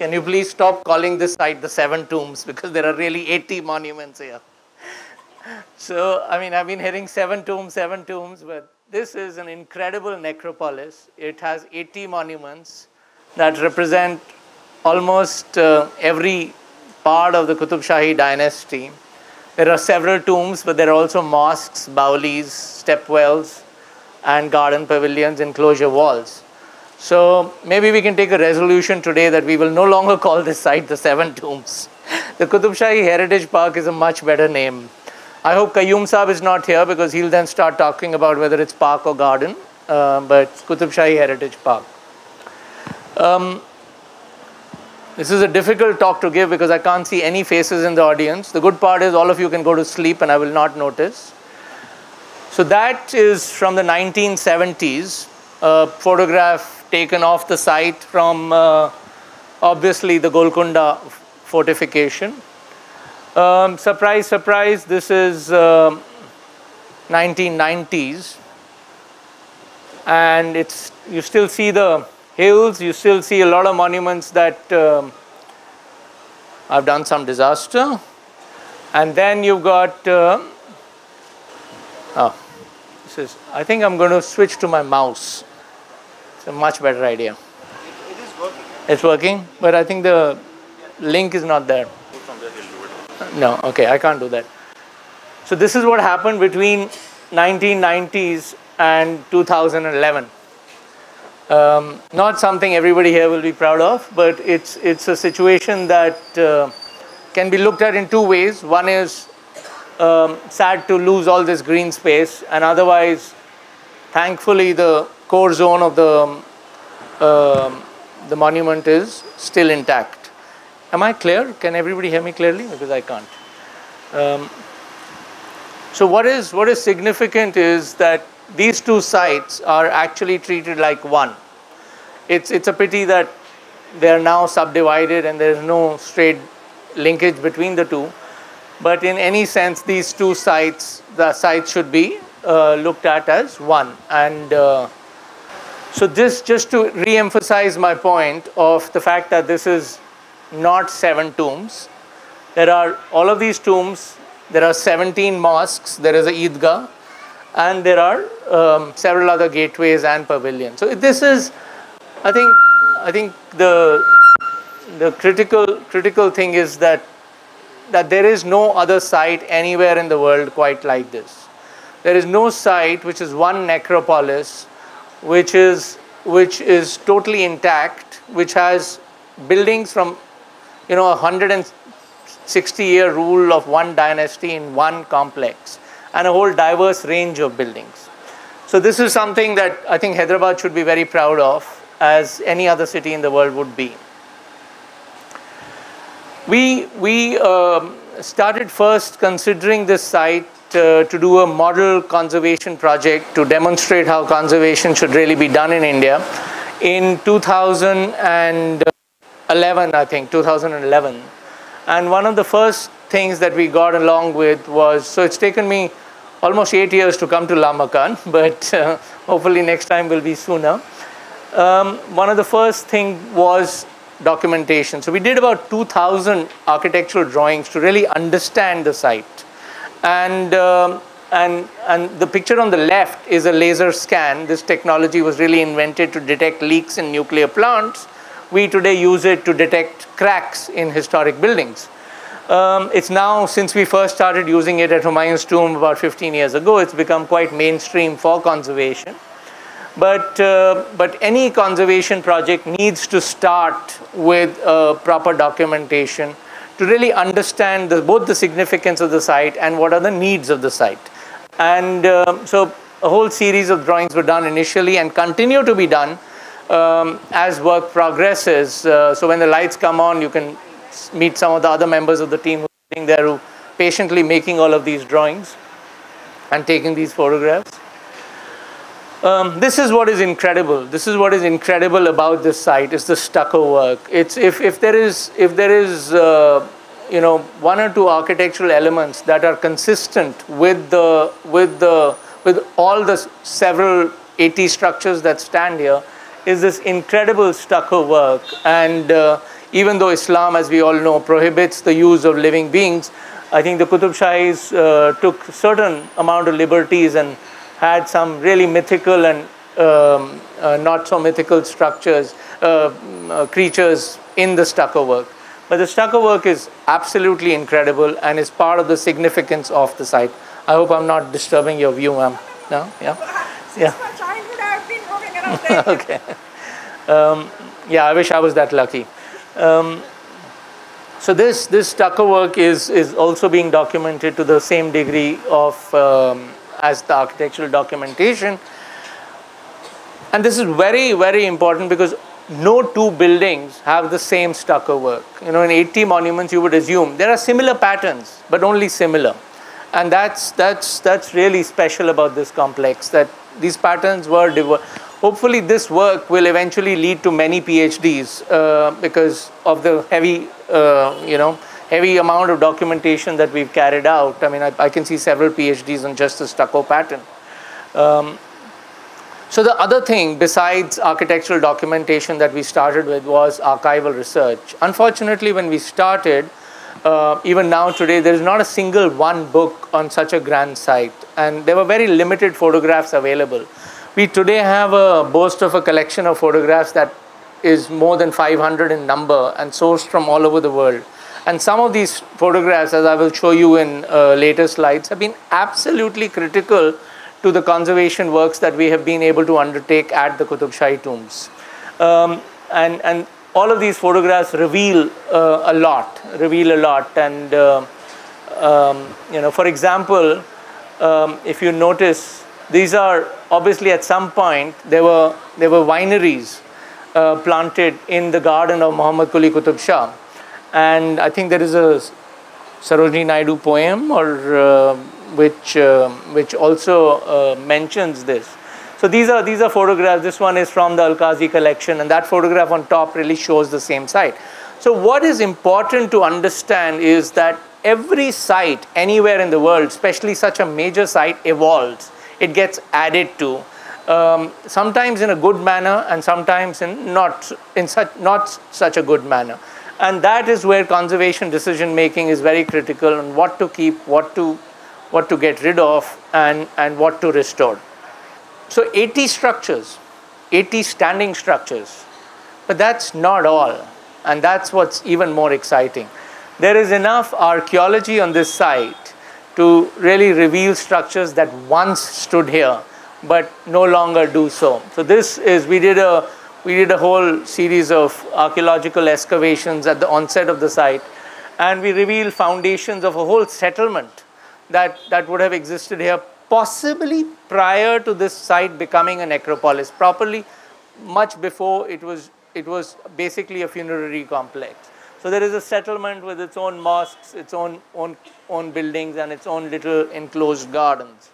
Can you please stop calling this site the Seven Tombs, because there are really 80 monuments here. So, I mean, I've been hearing seven tombs, but this is an incredible necropolis. It has 80 monuments that represent almost every part of the Qutb Shahi dynasty. There are several tombs, but there are also mosques, baulis, stepwells, and garden pavilions, enclosure walls. So maybe we can take a resolution today that we will no longer call this site the Seven Tombs. The Qutb Shahi Heritage Park is a much better name. I hope Qayyum Saab is not here, because he'll then start talking about whether it's park or garden, but Qutb Shahi Heritage Park. This is a difficult talk to give because I can't see any faces in the audience. The good part is all of you can go to sleep and I will not notice. So that is from the 1970s, a photograph taken off the site from obviously the Golconda fortification. Surprise, surprise, this is 1990s, and you still see the hills, you still see a lot of monuments that have done some disaster. And then you've got, I think I'm going to switch to my mouse. It's a much better idea. It is working. It's working, but I think the link is not there. No, okay, I can't do that. So this is what happened between 1990s and 2011. Not something everybody here will be proud of, but it's a situation that can be looked at in two ways. One is sad to lose all this green space, and otherwise, thankfully, the core zone of the monument is still intact. Am I clear? Can everybody hear me clearly? Because I can't. So what is significant is that these two sites are actually treated like one. It's a pity that they are now subdivided and there is no straight linkage between the two. But in any sense, these two sites, the sites should be looked at as one. And so this, just to re-emphasize my point of the fact that this is not seven tombs. There are all of these tombs. There are 17 mosques. There is a Eidgah, and there are several other gateways and pavilions. So this is, I think the critical thing is that there is no other site anywhere in the world quite like this. There is no site which is one necropolis, which is totally intact, which has buildings from 160-year rule of one dynasty in one complex, and a whole diverse range of buildings. So this is something that I think Hyderabad should be very proud of, as any other city in the world would be. We started first considering this site to do a model conservation project to demonstrate how conservation should really be done in India in 2011, I think, 2011. And one of the first things that we got along with was, so it's taken me almost 8 years to come to Lamakaan, but hopefully next time will be sooner. One of the first thing was documentation. So we did about 2,000 architectural drawings to really understand the site. And the picture on the left is a laser scan. This technology was really invented to detect leaks in nuclear plants. We today use it to detect cracks in historic buildings. It's now, since we first started using it at Humayun's tomb about 15 years ago, it's become quite mainstream for conservation. But any conservation project needs to start with proper documentation to really understand both the significance of the site and what are the needs of the site. And so a whole series of drawings were done initially and continue to be done as work progresses. So when the lights come on, you can meet some of the other members of the team who are sitting there who patiently making all of these drawings and taking these photographs. This is what is incredible. This is what is incredible about this site, is the stucco work. It's if there is one or two architectural elements that are consistent with all the several 80 structures that stand here, is this incredible stucco work. And even though Islam, as we all know, prohibits the use of living beings, I think the Qutb Shahis took certain amount of liberties and had some really mythical and not so mythical structures, creatures in the stucco work. But the stucco work is absolutely incredible and is part of the significance of the site. I hope I'm not disturbing your view, ma'am. No? Yeah? Yeah. Okay. Yeah, I wish I was that lucky. So this stucco work is also being documented to the same degree of as the architectural documentation. And this is very, very important because no two buildings have the same stucco work. You know, in 80 monuments, you would assume there are similar patterns, but only similar. And that's really special about this complex, that these patterns were diverse. Hopefully this work will eventually lead to many PhDs because of the heavy, heavy amount of documentation that we've carried out. I mean, I can see several PhDs on just the stucco pattern. So the other thing besides architectural documentation that we started with was archival research. Unfortunately, when we started, even now today, there is not a single one book on such a grand site, and there were very limited photographs available. We today have a boast of a collection of photographs that is more than 500 in number and sourced from all over the world. And some of these photographs, as I will show you in later slides, have been absolutely critical to the conservation works that we have been able to undertake at the Qutb Shahi tombs. And all of these photographs reveal a lot. And for example, if you notice, these are obviously at some point there were wineries planted in the garden of Muhammad Quli Qutb Shah, and I think there is a Sarojini Naidu poem or which also mentions this. So these are photographs. This one is from the Al-Qazi collection, and that photograph on top really shows the same site. So what is important to understand is that every site anywhere in the world, especially such a major site, evolves. It gets added to, sometimes in a good manner and sometimes in not such a good manner. And that is where conservation decision making is very critical on what to keep, what to get rid of, and what to restore. So 80 structures, 80 standing structures, but that's not all, and that's what's even more exciting. There is enough archaeology on this site to really reveal structures that once stood here, but no longer do so. So this is, we did a whole series of archaeological excavations at the onset of the site, and we revealed foundations of a whole settlement that would have existed here possibly prior to this site becoming a necropolis, properly much before it was basically a funerary complex. So there is a settlement with its own mosques, its own buildings, and its own little enclosed gardens.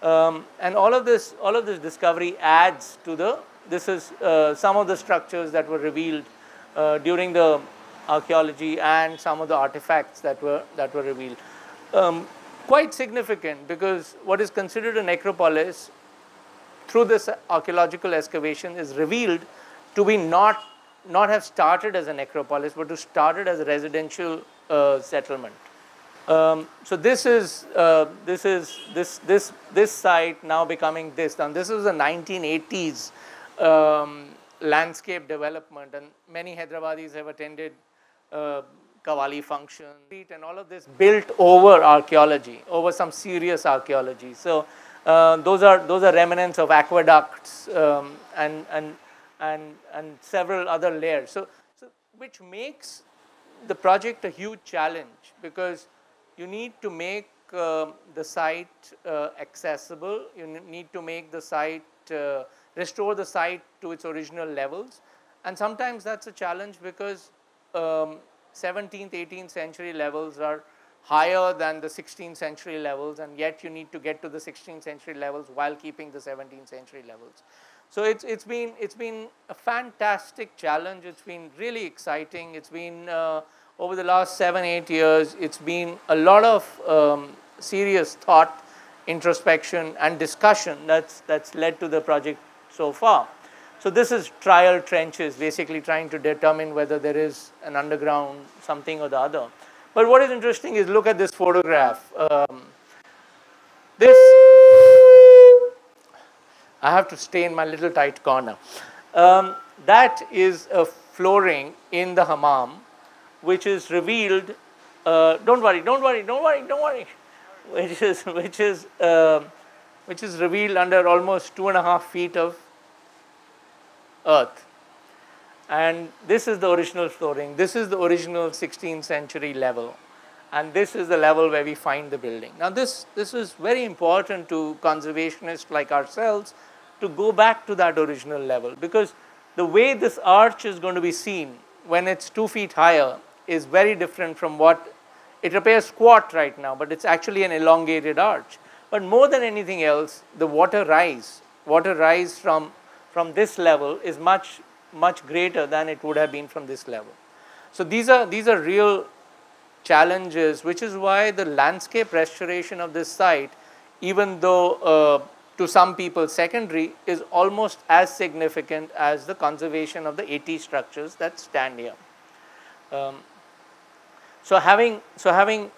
And all of this discovery adds to this is some of the structures that were revealed during the archaeology and some of the artifacts that were revealed. Quite significant, because what is considered a necropolis through this archaeological excavation is revealed to be not have started as a necropolis, but to started as a residential settlement. So this site now becoming this. Now this is a 1980s landscape development, and many Hyderabadis have attended Qawwali functions and all of this built over archaeology, over some serious archaeology. So those are remnants of aqueducts and several other layers. So which makes the project a huge challenge, because you need to make the site accessible. You need to make the site, restore the site to its original levels. And sometimes that's a challenge because 17th, 18th century levels are higher than the 16th century levels, and yet you need to get to the 16th century levels while keeping the 17th century levels. So it's been a fantastic challenge. It's been really exciting. It's been over the last 7-8 years, it's been a lot of serious thought, introspection, and discussion that's led to the project so far. So this is trial trenches, basically trying to determine whether there is an underground something or the other. But what is interesting is look at this photograph. This, I have to stay in my little tight corner. That is a flooring in the hammam, which is revealed. Don't worry, don't worry, don't worry, don't worry. Which is revealed under almost 2.5 feet of earth. And this is the original flooring. This is the original 16th century level. And this is the level where we find the building. Now this is very important to conservationists like ourselves to go back to that original level, because the way this arch is going to be seen when it's 2 feet higher is very different from what it appears squat right now, but it's actually an elongated arch. But more than anything else, the water rise from this level is much greater than it would have been from this level. So these are real challenges, which is why the landscape restoration of this site, even though to some people secondary, is almost as significant as the conservation of the 80 structures that stand here. So having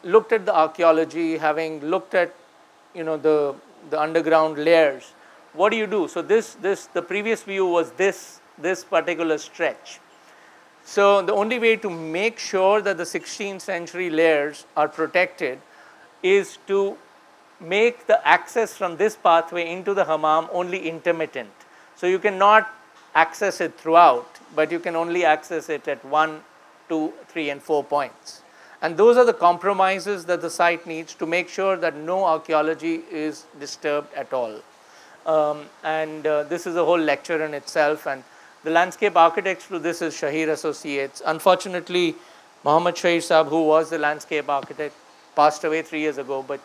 looked at the archaeology, having looked at the underground layers, what do you do? So the previous view was this particular stretch. So the only way to make sure that the 16th century layers are protected is to make the access from this pathway into the hammam only intermittent. So you cannot access it throughout, but you can only access it at 1, 2, 3 and 4 points. And those are the compromises that the site needs to make sure that no archaeology is disturbed at all. This is a whole lecture in itself, and the landscape architects to this is Shahir Associates. Unfortunately, Muhammad Shahir Saab, who was the landscape architect, passed away 3 years ago, but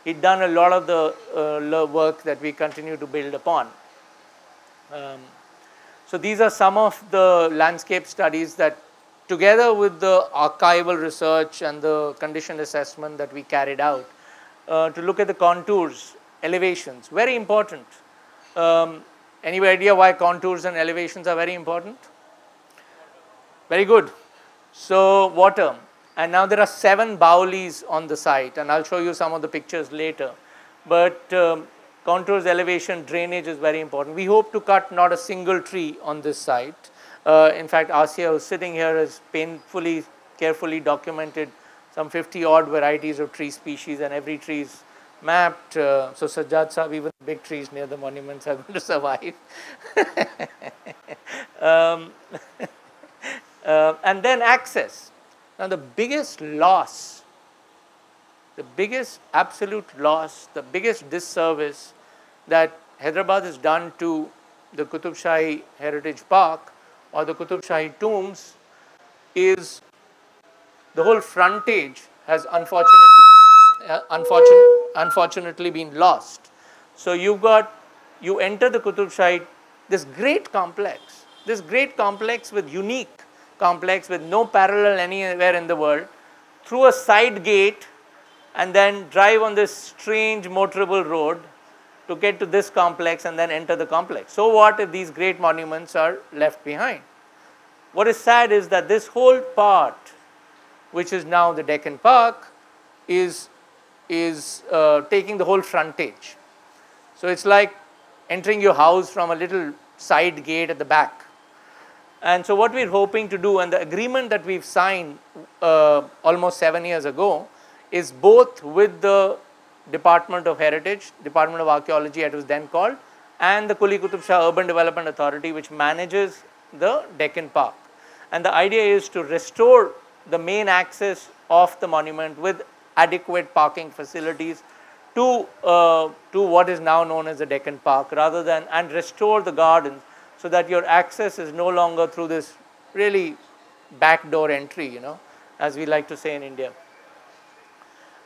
he'd done a lot of the work that we continue to build upon. So these are some of the landscape studies that, together with the archival research and the condition assessment that we carried out, to look at the contours, elevations, very important. Any idea why contours and elevations are very important? Very good. So water, and now there are 7 Baolis on the site, and I'll show you some of the pictures later. But contours, elevation, drainage is very important. We hope to cut not a single tree on this site. In fact, Asiya, who's sitting here, has carefully documented some 50 odd varieties of tree species, and every tree is mapped. So Sajjad Sahab, even big trees near the monuments are going to survive. And then access. Now the biggest loss, the biggest absolute loss, the biggest disservice that Hyderabad has done to the Qutb Shahi Heritage Park or the Qutb Shahi tombs is the whole frontage has unfortunately been lost. So you enter the Qutb Shahi, this great complex with unique complex with no parallel anywhere in the world, through a side gate, and then drive on this strange motorable road to get to this complex and then enter the complex. So what if these great monuments are left behind? What is sad is that this whole part, which is now the Deccan Park, is taking the whole frontage. So it's like entering your house from a little side gate at the back. And so what we're hoping to do, and the agreement that we've signed almost 7 years ago, is both with the Department of Heritage, Department of Archaeology it was then called, and the Quli Qutb Shah Urban Development Authority, which manages the Deccan Park. And the idea is to restore the main access of the monument with adequate parking facilities to what is now known as the Deccan Park, rather than, and restore the gardens so that your access is no longer through this really backdoor entry, as we like to say in India.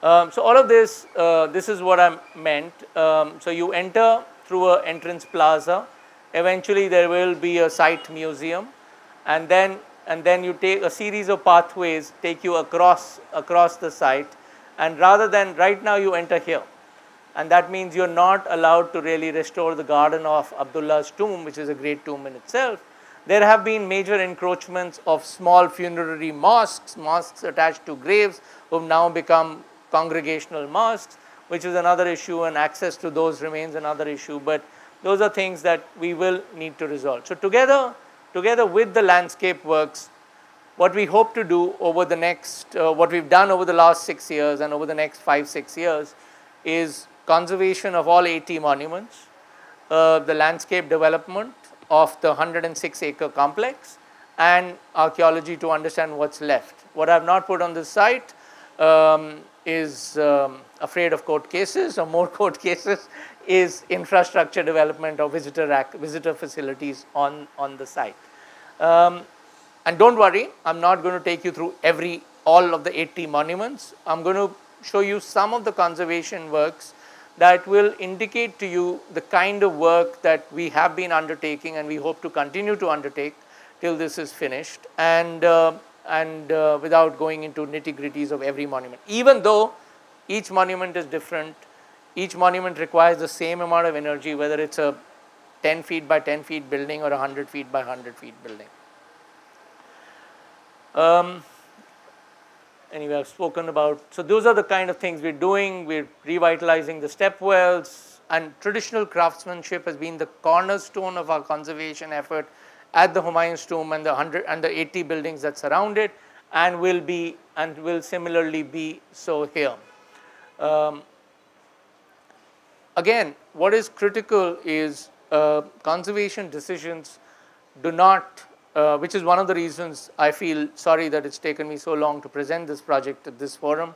So all of this, this is what I meant. So you enter through an entrance plaza. Eventually there will be a site museum, and then you take a series of pathways take you across the site. And rather than, right now you enter here. And that means you're not allowed to really restore the garden of Abdullah's tomb, which is a great tomb in itself. There have been major encroachments of small funerary mosques, mosques attached to graves, who have now become congregational mosques, which is another issue, and access to those remains another issue. But those are things that we will need to resolve. So together with the landscape works, what we hope to do over the next, what we've done over the last 6 years and over the next 5-6 years is conservation of all 80 monuments, the landscape development of the 106-acre complex, and archaeology to understand what's left. What I have not put on this site is afraid of court cases or more court cases, is infrastructure development or visitor facilities on the site. And don't worry, I'm not going to take you through all of the 80 monuments. I'm going to show you some of the conservation works that will indicate to you the kind of work that we have been undertaking and we hope to continue to undertake till this is finished, and without going into nitty-gritties of every monument. Even though each monument is different, each monument requires the same amount of energy, whether it's a 10 feet by 10 feet building or a 100 feet by 100 feet building. Anyway, I've spoken about, so those are the kind of things we're doing. We're revitalizing the step wells, and traditional craftsmanship has been the cornerstone of our conservation effort at the Humayun's tomb and the 80 buildings that surround it, and will similarly be so here. Again, what is critical is conservation decisions do not, which is one of the reasons I feel sorry that it's taken me so long to present this project at this forum.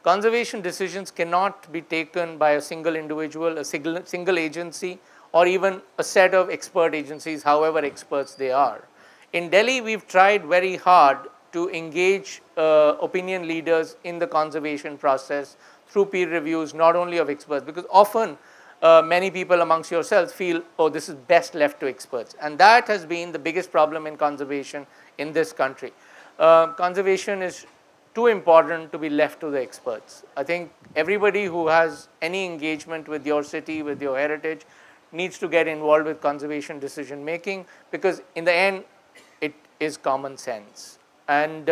Conservation decisions cannot be taken by a single individual, a single agency, or even a set of expert agencies, however experts they are. In Delhi, we've tried very hard to engage opinion leaders in the conservation process through peer reviews, not only of experts, because often many people amongst yourselves feel, oh, this is best left to experts. And that has been the biggest problem in conservation in this country. Conservation is too important to be left to the experts. I think everybody who has any engagement with your city, with your heritage, needs to get involved with conservation decision making, because in the end, it is common sense. And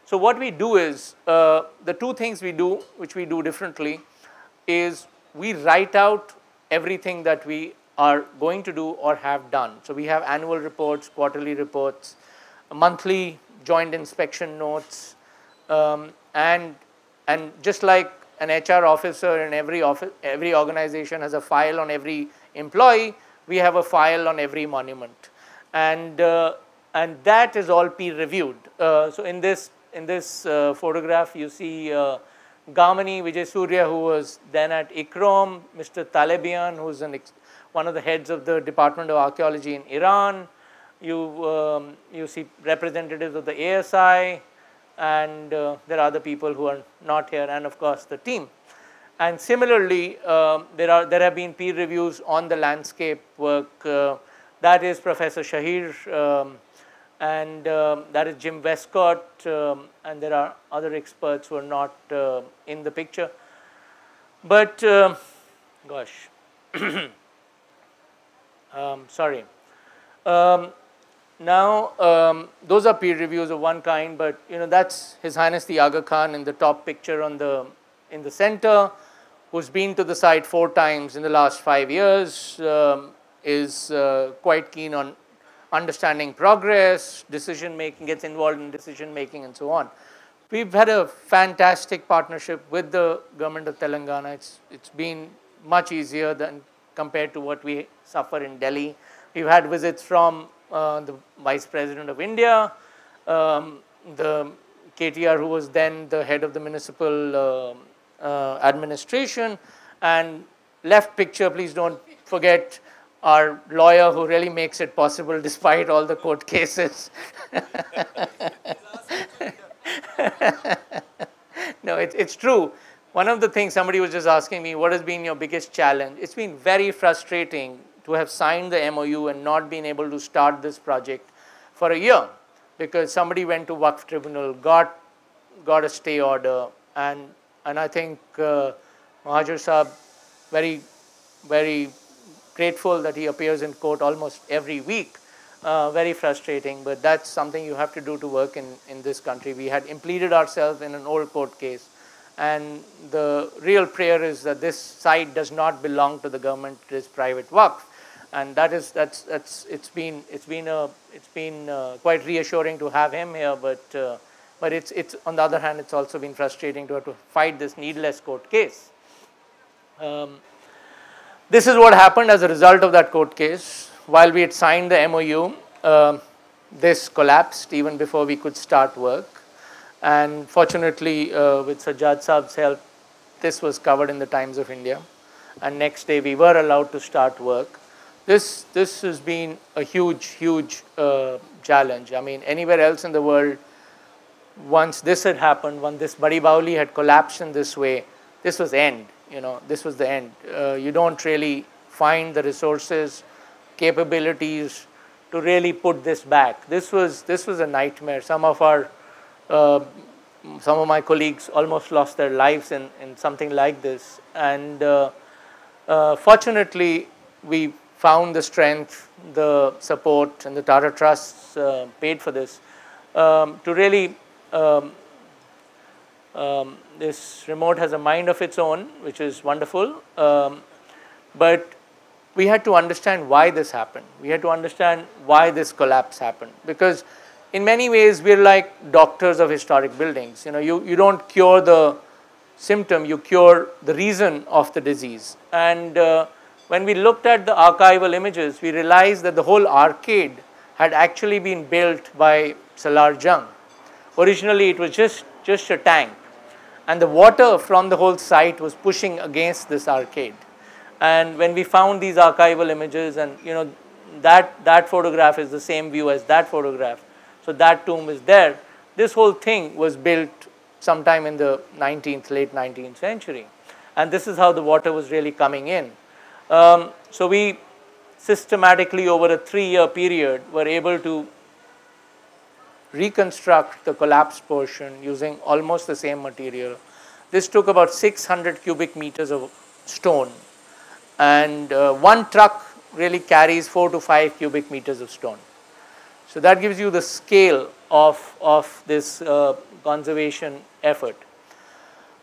so what we do is, the two things we do, which we do differently, is we write out everything that we are going to do or have done. So we have annual reports, quarterly reports, monthly joint inspection notes, and just like an HR officer in every organization has a file on every employee, we have a file on every monument, and that is all peer reviewed. So in this photograph, you see Gamani Vijay Surya, who was then at ICROM, Mr. Talebian, who is one of the heads of the Department of Archaeology in Iran. You see representatives of the ASI, and there are other people who are not here, and of course the team. And similarly, there have been peer reviews on the landscape work. That is Professor Shahir, and that is Jim Westcott, and there are other experts who are not in the picture. But gosh, sorry. Now, those are peer reviews of one kind, but that's His Highness the Aga Khan in the top picture in the center, who's been to the site 4 times in the last 5 years, is quite keen on understanding progress, decision making, gets involved in decision making, and so on. We've had a fantastic partnership with the government of Telangana. It's been much easier than compared to what we suffer in Delhi. We've had visits from the Vice President of India, the KTR, who was then the head of the municipal administration, and left picture, please don't forget our lawyer who really makes it possible despite all the court cases. No, it's true. One of the things, somebody was just asking me, what has been your biggest challenge? It's been very frustrating to have signed the MOU and not been able to start this project for a year, because somebody went to Waqf tribunal, got a stay order, and I think Mahajar Saab very, very grateful that he appears in court almost every week. Very frustrating, but that's something you have to do to work in this country. We had impleaded ourselves in an old court case, and the real prayer is that this site does not belong to the government, it is private waqf. And it's been quite reassuring to have him here, but it's on the other hand, it's also been frustrating to have to fight this needless court case. This is what happened as a result of that court case. While we had signed the MOU, this collapsed even before we could start work. And fortunately, with Sajjad Saab's help, this was covered in the Times of India. And next day, we were allowed to start work. This has been a huge challenge. I mean, anywhere else in the world, once this had happened, when this Badi Baoli had collapsed in this way, this was end. This was the end. You don't really find the resources, capabilities to really put this back. This was a nightmare. Some of my colleagues almost lost their lives in something like this. And fortunately, we found the strength, the support, and the Tata Trusts paid for this to really. This remote has a mind of its own, which is wonderful, but we had to understand why this happened. We had to understand why this collapse happened, because in many ways we're like doctors of historic buildings. You don't cure the symptom, you cure the reason of the disease. And when we looked at the archival images, we realized that the whole arcade had actually been built by Salar Jung. Originally, it was just a tank, and the water from the whole site was pushing against this arcade. And when we found these archival images, and that photograph is the same view as that photograph, so that tomb is there. This whole thing was built sometime in the late 19th century, and this is how the water was really coming in. So we systematically, over a 3-year period, were able to reconstruct the collapsed portion using almost the same material. This took about 600 cubic meters of stone, and one truck really carries 4 to 5 cubic meters of stone. So that gives you the scale of this conservation effort.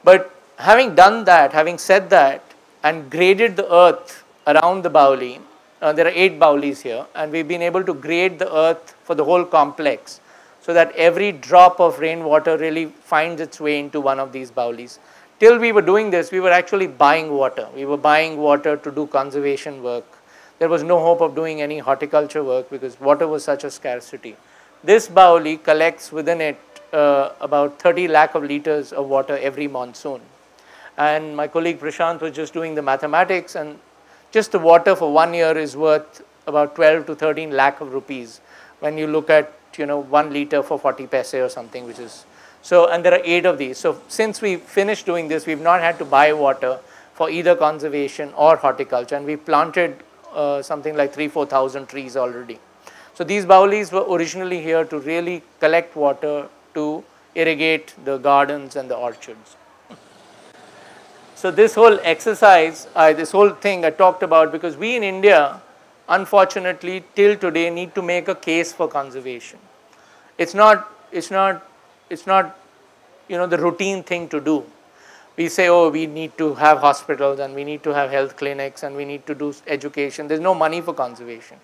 But having done that, having said that, and graded the earth around the Baoli, there are 8 Baolis here, and we've been able to grade the earth for the whole complex, so that every drop of rainwater really finds its way into one of these Baolis. Till we were doing this, we were actually buying water. We were buying water to do conservation work. There was no hope of doing any horticulture work because water was such a scarcity. This Baoli collects within it about 30 lakh of liters of water every monsoon. And my colleague Prashant was just doing the mathematics, and just the water for 1 year is worth about 12 to 13 lakh of rupees when you look at 1 liter for 40 paise or something, which is so. And there are 8 of these. So since we finished doing this, we've not had to buy water for either conservation or horticulture, and we planted something like 3,000–4,000 trees already. So these Baolis were originally here to really collect water to irrigate the gardens and the orchards. So this whole exercise, this whole thing I talked about, because we in India, unfortunately, till today need to make a case for conservation. It's not the routine thing to do. We say, oh, we need to have hospitals and we need to have health clinics and we need to do education. There's no money for conservation.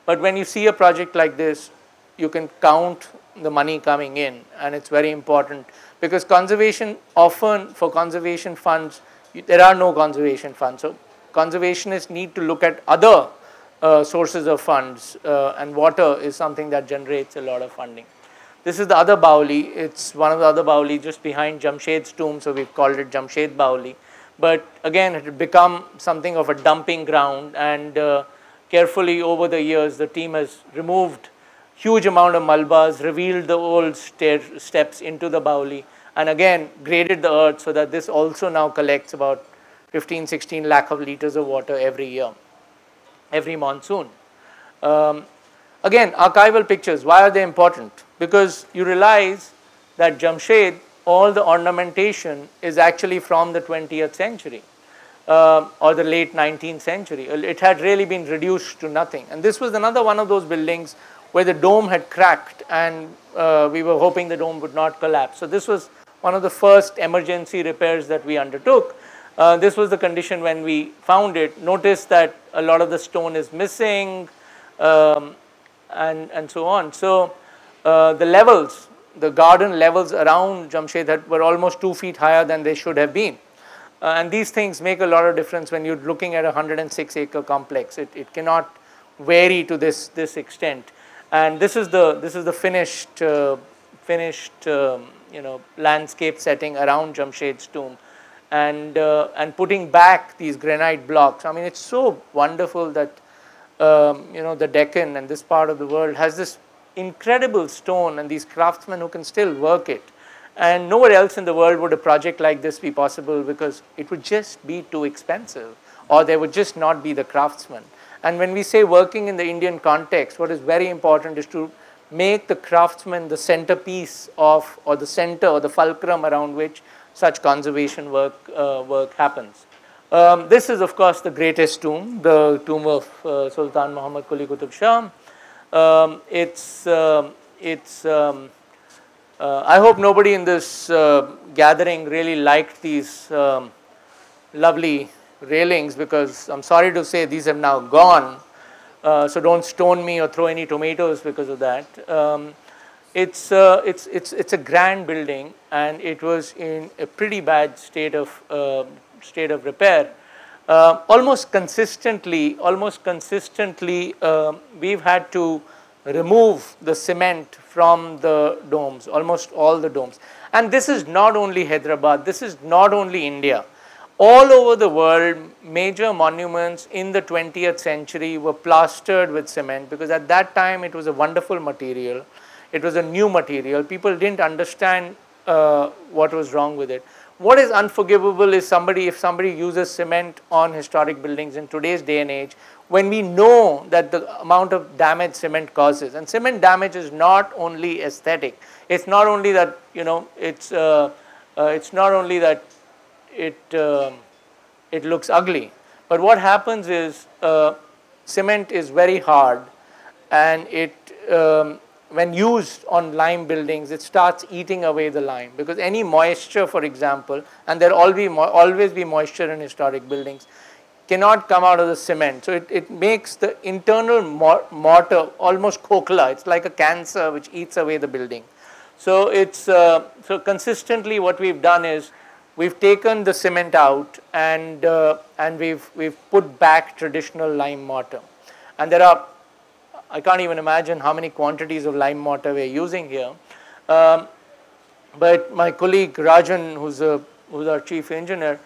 But when you see a project like this, you can count the money coming in, and it's very important, because conservation, often for conservation funds, there are no conservation funds. So conservationists need to look at other sources of funds, and water is something that generates a lot of funding. This is the other Baoli. It's one of the other Baoli just behind Jamshed's tomb, so we've called it Jamshed Baoli. But again, it had become something of a dumping ground, and carefully over the years, the team has removed huge amount of malbas, revealed the old steps into the Baoli, and again graded the earth so that this also now collects about 15–16 lakh of liters of water every year, every monsoon. Again, archival pictures, why are they important? Because you realize that Jamshed, all the ornamentation is actually from the 20th century. or the late 19th century. It had really been reduced to nothing. And this was another one of those buildings where the dome had cracked, and we were hoping the dome would not collapse. So this was one of the first emergency repairs that we undertook. This was the condition when we found it. Notice that a lot of the stone is missing, and so on. So the levels, the garden levels around Jamshed were almost 2 feet higher than they should have been. And these things make a lot of difference when you're looking at a 106-acre complex. It cannot vary to this extent. And this is the finished landscape setting around Jamshed's tomb, and putting back these granite blocks. I mean, it's so wonderful that the Deccan and this part of the world has this incredible stone and these craftsmen who can still work it. And nowhere else in the world would a project like this be possible, because it would just be too expensive, or there would just not be the craftsmen. And when we say working in the Indian context, what is very important is to make the craftsman the centerpiece of, or the center or the fulcrum around which such conservation work happens. This is, of course, the greatest tomb, the tomb of Sultan Muhammad Quli Qutb Shah. I hope nobody in this gathering really liked these lovely railings, because I'm sorry to say these have now gone. So don't stone me or throw any tomatoes because of that. It's a grand building, and it was in a pretty bad state of repair. Almost consistently, we've had to remove the cement from the domes, almost all the domes. And this is not only Hyderabad, this is not only India. All over the world, major monuments in the 20th century were plastered with cement, because at that time it was a wonderful material. It was a new material. People didn't understand what was wrong with it. What is unforgivable is if somebody uses cement on historic buildings in today's day and age, when we know that the amount of damage cement causes. And cement damage is not only aesthetic. It's not only that, it's not only that it looks ugly. But what happens is cement is very hard, and when used on lime buildings, it starts eating away the lime, because any moisture, for example, and there will always be moisture in historic buildings, cannot come out of the cement. So it makes the internal mortar almost kokla. It's like a cancer which eats away the building. So so consistently what we've done is we've taken the cement out, and we've put back traditional lime mortar. And I can't even imagine how many quantities of lime mortar we're using here. But my colleague Rajan, who's our chief engineer,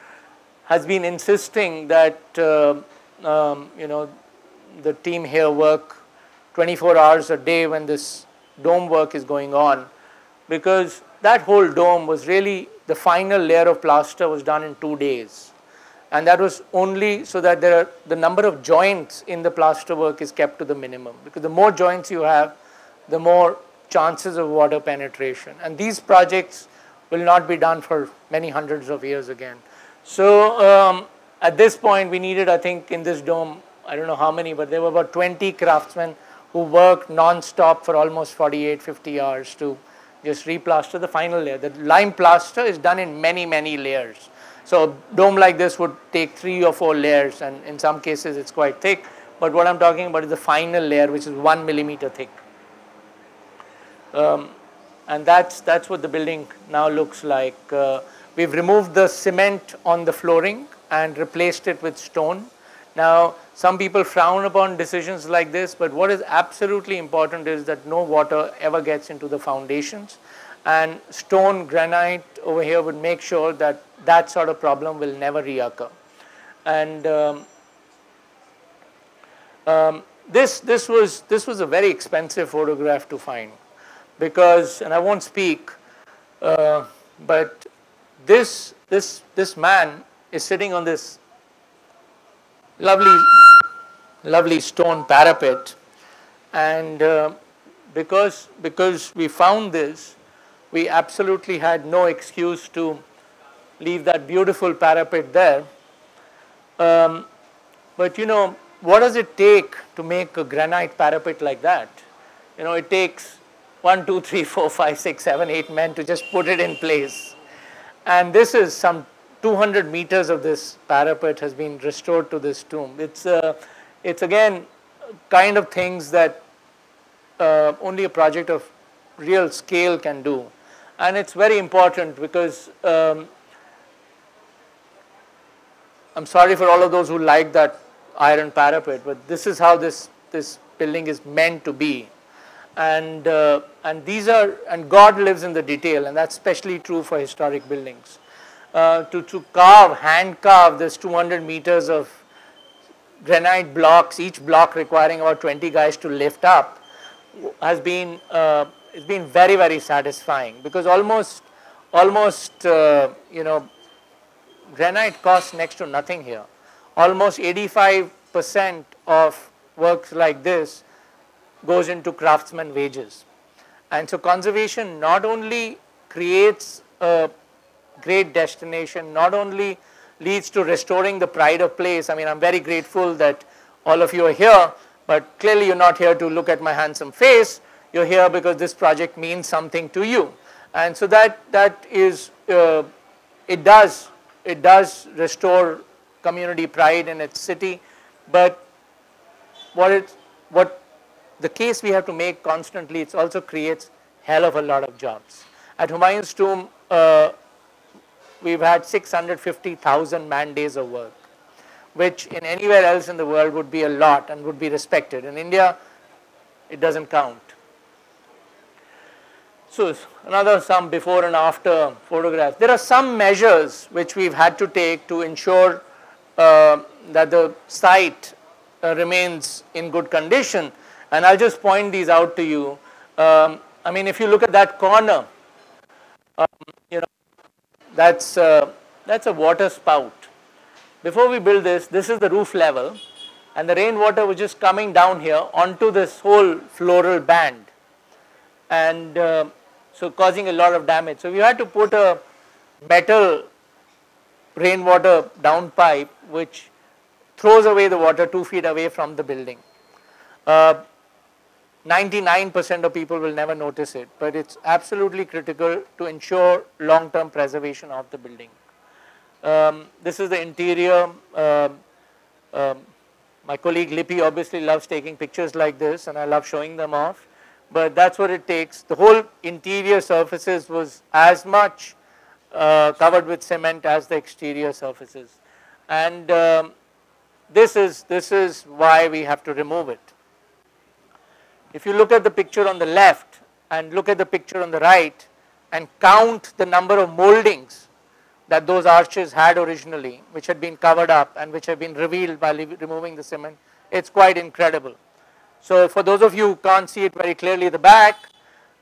has been insisting that the team here work 24 hours a day when this dome work is going on, because that whole dome was really, the final layer of plaster was done in 2 days. And that was only so that the number of joints in the plaster work is kept to the minimum, because the more joints you have, the more chances of water penetration. And these projects will not be done for many hundreds of years again. So at this point we needed, I think in this dome, I don't know how many, but there were about 20 craftsmen who worked non-stop for almost 48, 50 hours to just replaster the final layer. The lime plaster is done in many, many layers. So a dome like this would take 3 or 4 layers, and in some cases it's quite thick. But what I'm talking about is the final layer, which is 1 millimeter thick. And that's what the building now looks like. We've removed the cement on the flooring and replaced it with stone. Now, some people frown upon decisions like this, but what is absolutely important is that no water ever gets into the foundations. And stone granite over here would make sure that that sort of problem will never reoccur. And this was a very expensive photograph to find, because, and I won't speak, but this man is sitting on this lovely stone parapet, and because we found this, we absolutely had no excuse to leave that beautiful parapet there. But you know, what does it take to make a granite parapet like that? You know, it takes 1, 2, 3, 4, 5, 6, 7, 8 men to just put it in place. And this is some 200 meters of this parapet has been restored to this tomb. It's again kind of things that only a project of real scale can do. And it's very important because I'm sorry for all of those who like that iron parapet, but this is how this building is meant to be. And God lives in the detail, and that's especially true for historic buildings. To hand carve this 200 meters of granite blocks, each block requiring about 20 guys to lift up, has been it's been very, very satisfying, because almost you know, granite costs next to nothing here. Almost 85% of works like this goes into craftsman wages. And so conservation not only creates a great destination, not only leads to restoring the pride of place. I mean, I'm very grateful that all of you are here, but clearly you're not here to look at my handsome face. You're here because this project means something to you. And so that is, it does restore community pride in its city, but what the case we have to make constantly, it also creates hell of a lot of jobs. At Humayun's tomb, we've had 650,000 man days of work, which in anywhere else in the world would be a lot and would be respected. In India, it doesn't count. So some before and after photographs. There are some measures which we've had to take to ensure that the site remains in good condition, and I'll just point these out to you. I mean, if you look at that corner, you know, that's a water spout. Before we build this is the roof level, and the rainwater was just coming down here onto this whole floral band, and so causing a lot of damage. So we had to put a metal rainwater down pipe which throws away the water 2 feet away from the building. 99% of people will never notice it, but it's absolutely critical to ensure long-term preservation of the building. This is the interior. My colleague Lippy obviously loves taking pictures like this, and I love showing them off, but that's what it takes. The whole interior surfaces was as much covered with cement as the exterior surfaces, and this is why we have to remove it. If you look at the picture on the left and look at the picture on the right and count the number of moldings that those arches had originally, which had been covered up and which have been revealed by removing the cement, it's quite incredible. So for those of you who can't see it very clearly at the back,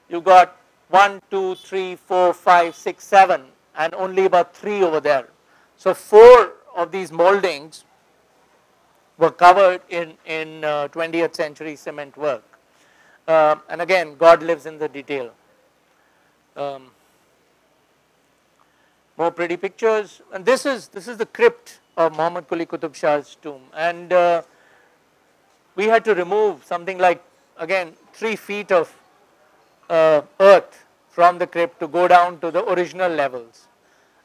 you got 1, 2, 3, 4, 5, 6, 7, and only about 3 over there. So 4 of these moldings were covered in 20th century cement work. And again, God lives in the detail. More pretty pictures, and this is the crypt of Muhammad Quli Qutb Shah's tomb, and we had to remove something like, again, 3 feet of earth from the crypt to go down to the original levels,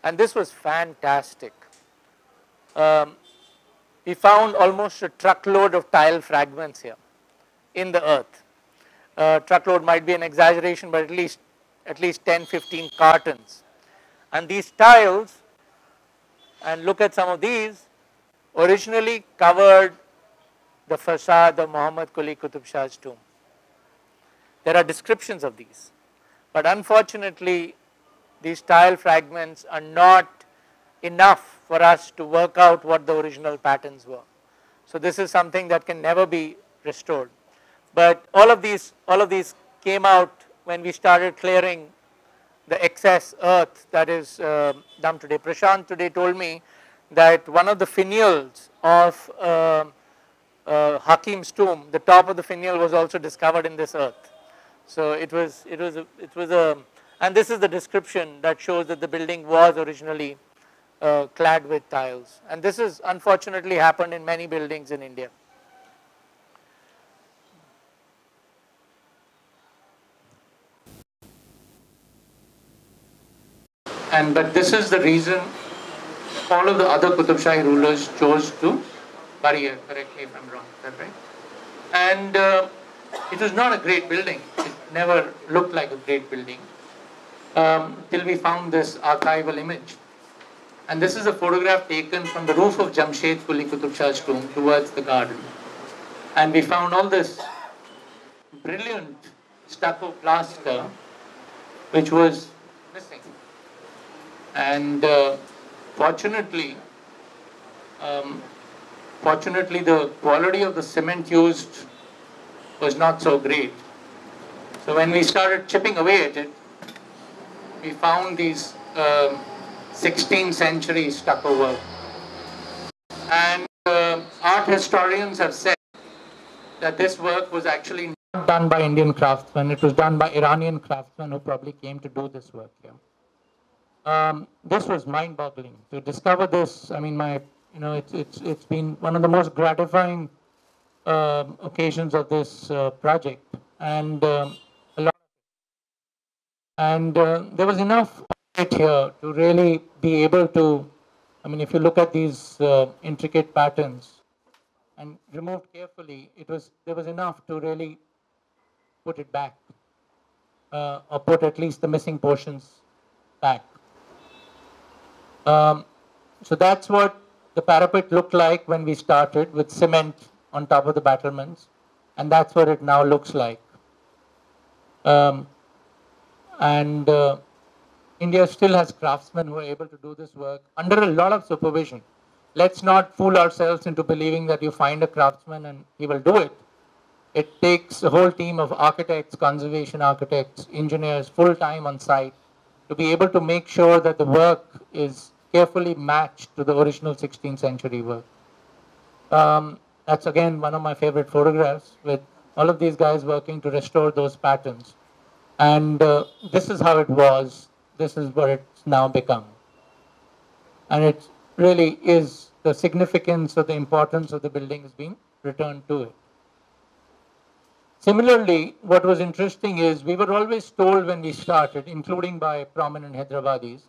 and this was fantastic. We found almost a truckload of tile fragments here in the earth. Truckload might be an exaggeration, but at least 10-15 cartons. And these tiles, and look at some of these, originally covered the facade of Muhammad Quli Qutb Shah's tomb. There are descriptions of these, but unfortunately these tile fragments are not enough for us to work out what the original patterns were. So this is something that can never be restored. But all of these came out when we started clearing the excess earth that is dumped today. Prashant today told me that one of the finials of Hakim's tomb, the top of the finial was also discovered in this earth. So it was a, and this is the description that shows that the building was originally clad with tiles. And this has unfortunately happened in many buildings in India. But this is the reason all of the other Qutb Shahi rulers chose to bury here. Correct me if I'm wrong. Is that right? And it was not a great building. It never looked like a great building till we found this archival image. And this is a photograph taken from the roof of Jamshed Quli Qutb Shah's tomb towards the garden. And we found all this brilliant stucco plaster which was missing. And fortunately, the quality of the cement used was not so great. So when we started chipping away at it, we found these 16th century stucco work. And art historians have said that this work was actually not done by Indian craftsmen. It was done by Iranian craftsmen who probably came to do this work here. This was mind-boggling to discover this. I mean, it's been one of the most gratifying occasions of this project, and there was enough of it here to really be able to. I mean, if you look at these intricate patterns and removed carefully, there was enough to really put it back, or put at least the missing portions back. So that's what the parapet looked like when we started, with cement on top of the battlements, and that's what it now looks like. India still has craftsmen who are able to do this work under a lot of supervision. Let's not fool ourselves into believing that you find a craftsman and he will do it. It takes a whole team of architects, conservation architects, engineers, full-time on site to be able to make sure that the work is carefully matched to the original 16th century work. That's again one of my favorite photographs, with all of these guys working to restore those patterns. And this is how it was. This is what it's now become. And it really is, the significance or the importance of the building has been returned to it. Similarly, what was interesting is we were always told when we started, including by prominent Hyderabadis,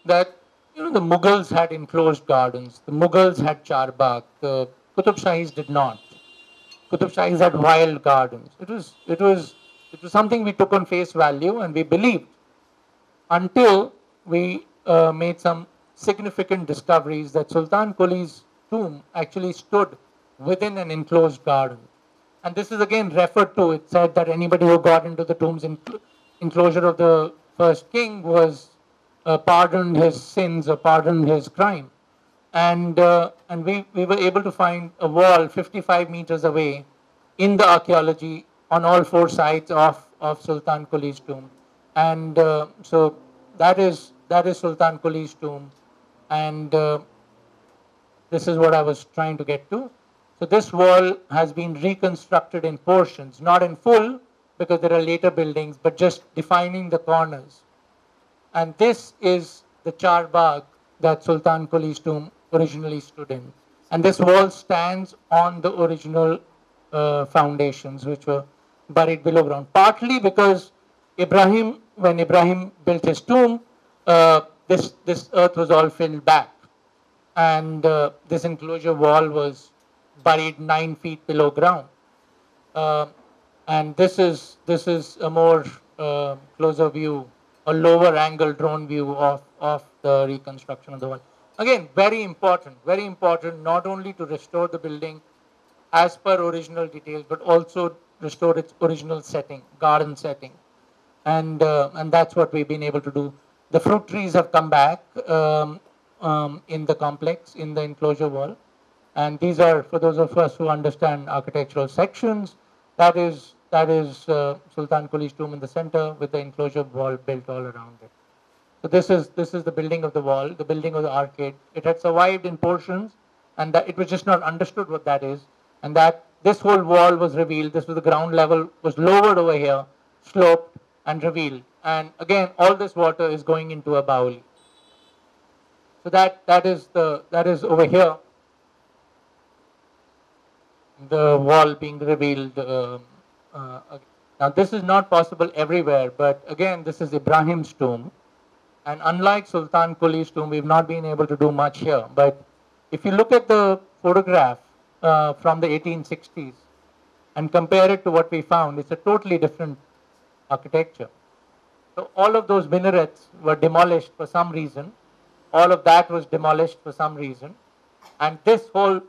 that the Mughals had enclosed gardens, the Mughals had charbagh, the Qutb Shahis did not. Qutb Shahis had wild gardens. It was something we took on face value and we believed, until we made some significant discoveries that Sultan Quli's tomb actually stood within an enclosed garden. And this is again referred to. It said that anybody who got into the tomb's enclosure of the first king was pardoned his sins or pardoned his crime. And we were able to find a wall 55 meters away in the archaeology on all four sides of Sultan Quli's tomb. And so that is Sultan Quli's tomb. And this is what I was trying to get to. So this wall has been reconstructed in portions, not in full, because there are later buildings, but just defining the corners. And this is the charbagh that Sultan Quli's tomb originally stood in. And this wall stands on the original foundations, which were buried below ground. Partly because Ibrahim, when Ibrahim built his tomb, this earth was all filled back. And this enclosure wall was buried 9 feet below ground. And this is a more closer view, a lower angle drone view of the reconstruction of the wall. Again, very important, not only to restore the building as per original details, but also restore its original setting, garden setting. And that's what we've been able to do. The fruit trees have come back in the complex, in the enclosure wall. And these are, for those of us who understand architectural sections, that is Sultan Quli's tomb in the center with the enclosure wall built all around it. So this is the building of the wall, the building of the arcade. It had survived in portions, and that it was just not understood what that is. And that this whole wall was revealed. This was the ground level, was lowered over here, sloped and revealed. And again, all this water is going into a bauli. So that is over here, the wall being revealed. Now this is not possible everywhere, but again this is Ibrahim's tomb, and unlike Sultan Kuli's tomb, we've not been able to do much here. But if you look at the photograph from the 1860s and compare it to what we found, it's a totally different architecture. So all of those minarets were demolished for some reason. All of that was demolished for some reason. And this whole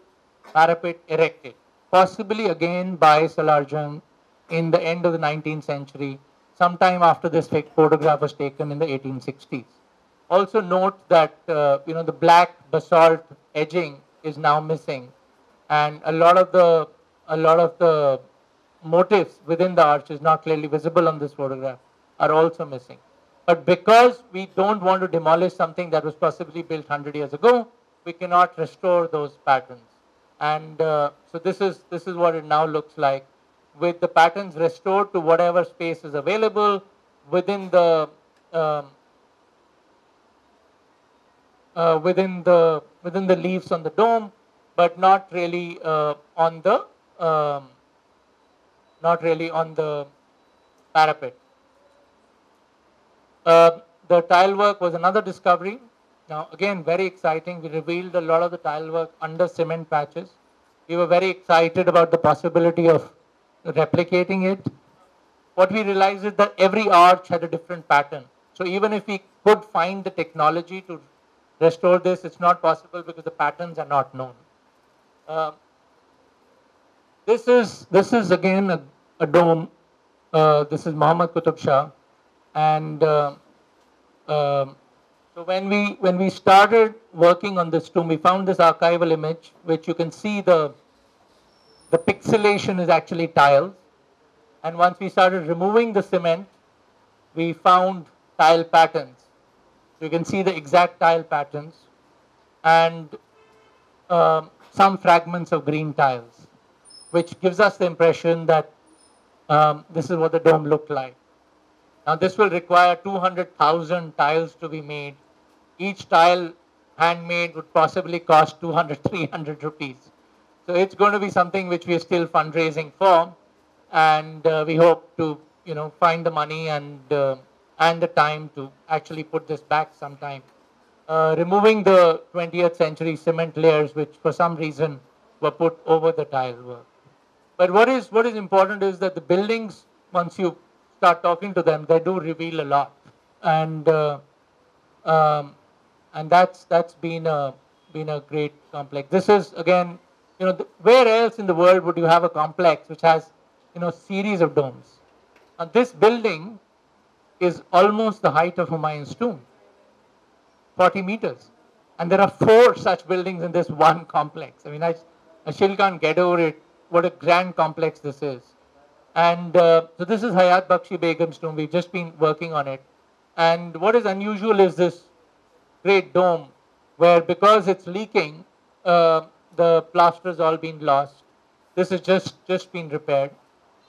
parapet erected, possibly again by Salarjung in the end of the 19th century, sometime after this photograph was taken in the 1860s. Also note that the black basalt edging is now missing, and a lot of the motifs within the arch is not clearly visible on this photograph are also missing. But because we don't want to demolish something that was possibly built 100 years ago, we cannot restore those patterns. And so this is what it now looks like, with the patterns restored to whatever space is available within the within the leaves on the dome, but not really on the parapet. The tile work was another discovery. Now again, very exciting. We revealed a lot of the tile work under cement patches. We were very excited about the possibility of replicating it. What we realized is that every arch had a different pattern. So even if we could find the technology to restore this, it's not possible because the patterns are not known. This is again a dome. This is Muhammad Qutb Shah, and so when we started working on this tomb, we found this archival image, which you can see the pixelation is actually tiles. And once we started removing the cement, we found tile patterns. So you can see the exact tile patterns and some fragments of green tiles, which gives us the impression that this is what the dome looked like. Now this will require 200,000 tiles to be made. Each tile handmade would possibly cost 200, 300 rupees. So it's going to be something which we are still fundraising for, and we hope to find the money and the time to actually put this back sometime. Removing the 20th century cement layers, which for some reason were put over the tile work. But what is important is that the buildings, once you start talking to them, they do reveal a lot, and that's been a great complex. This is again, where else in the world would you have a complex which has series of domes? And this building is almost the height of Humayun's tomb, 40 meters, and there are 4 such buildings in this one complex. I mean, I still can't get over it. What a grand complex this is. And so this is Hayat Bakshi Begum's tomb. We've just been working on it. And what is unusual is this great dome, where because it's leaking, the plaster has all been lost. This has just been repaired.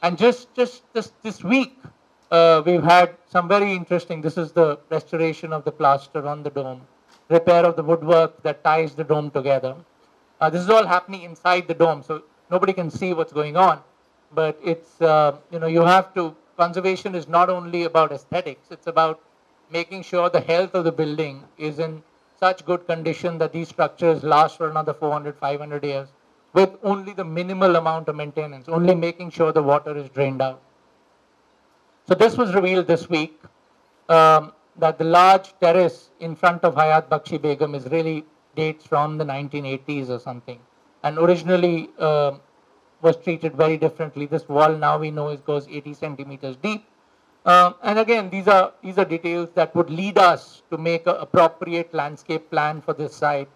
And just this week, we've had some very interesting, this is the restoration of the plaster on the dome, repair of the woodwork that ties the dome together. This is all happening inside the dome, so nobody can see what's going on. But it's, you have to, conservation is not only about aesthetics, it's about making sure the health of the building is in such good condition that these structures last for another 400, 500 years with only the minimal amount of maintenance, only making sure the water is drained out. So this was revealed this week, that the large terrace in front of Hayat Bakshi Begum is really dates from the 1980s or something, and originally was treated very differently. This wall now we know goes 80 centimeters deep. And again, these are details that would lead us to make an appropriate landscape plan for this site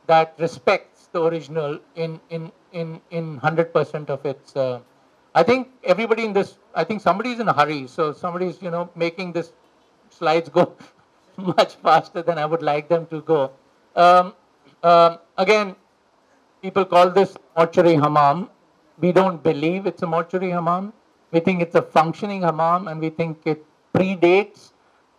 that respects the original in 100% of its. I think everybody in this, I think somebody's in a hurry, so somebody's making this slides go much faster than I would like them to go. Again, people call this mortuary hammam. We don't believe it's a mortuary hammam. We think it's a functioning hammam, and we think it predates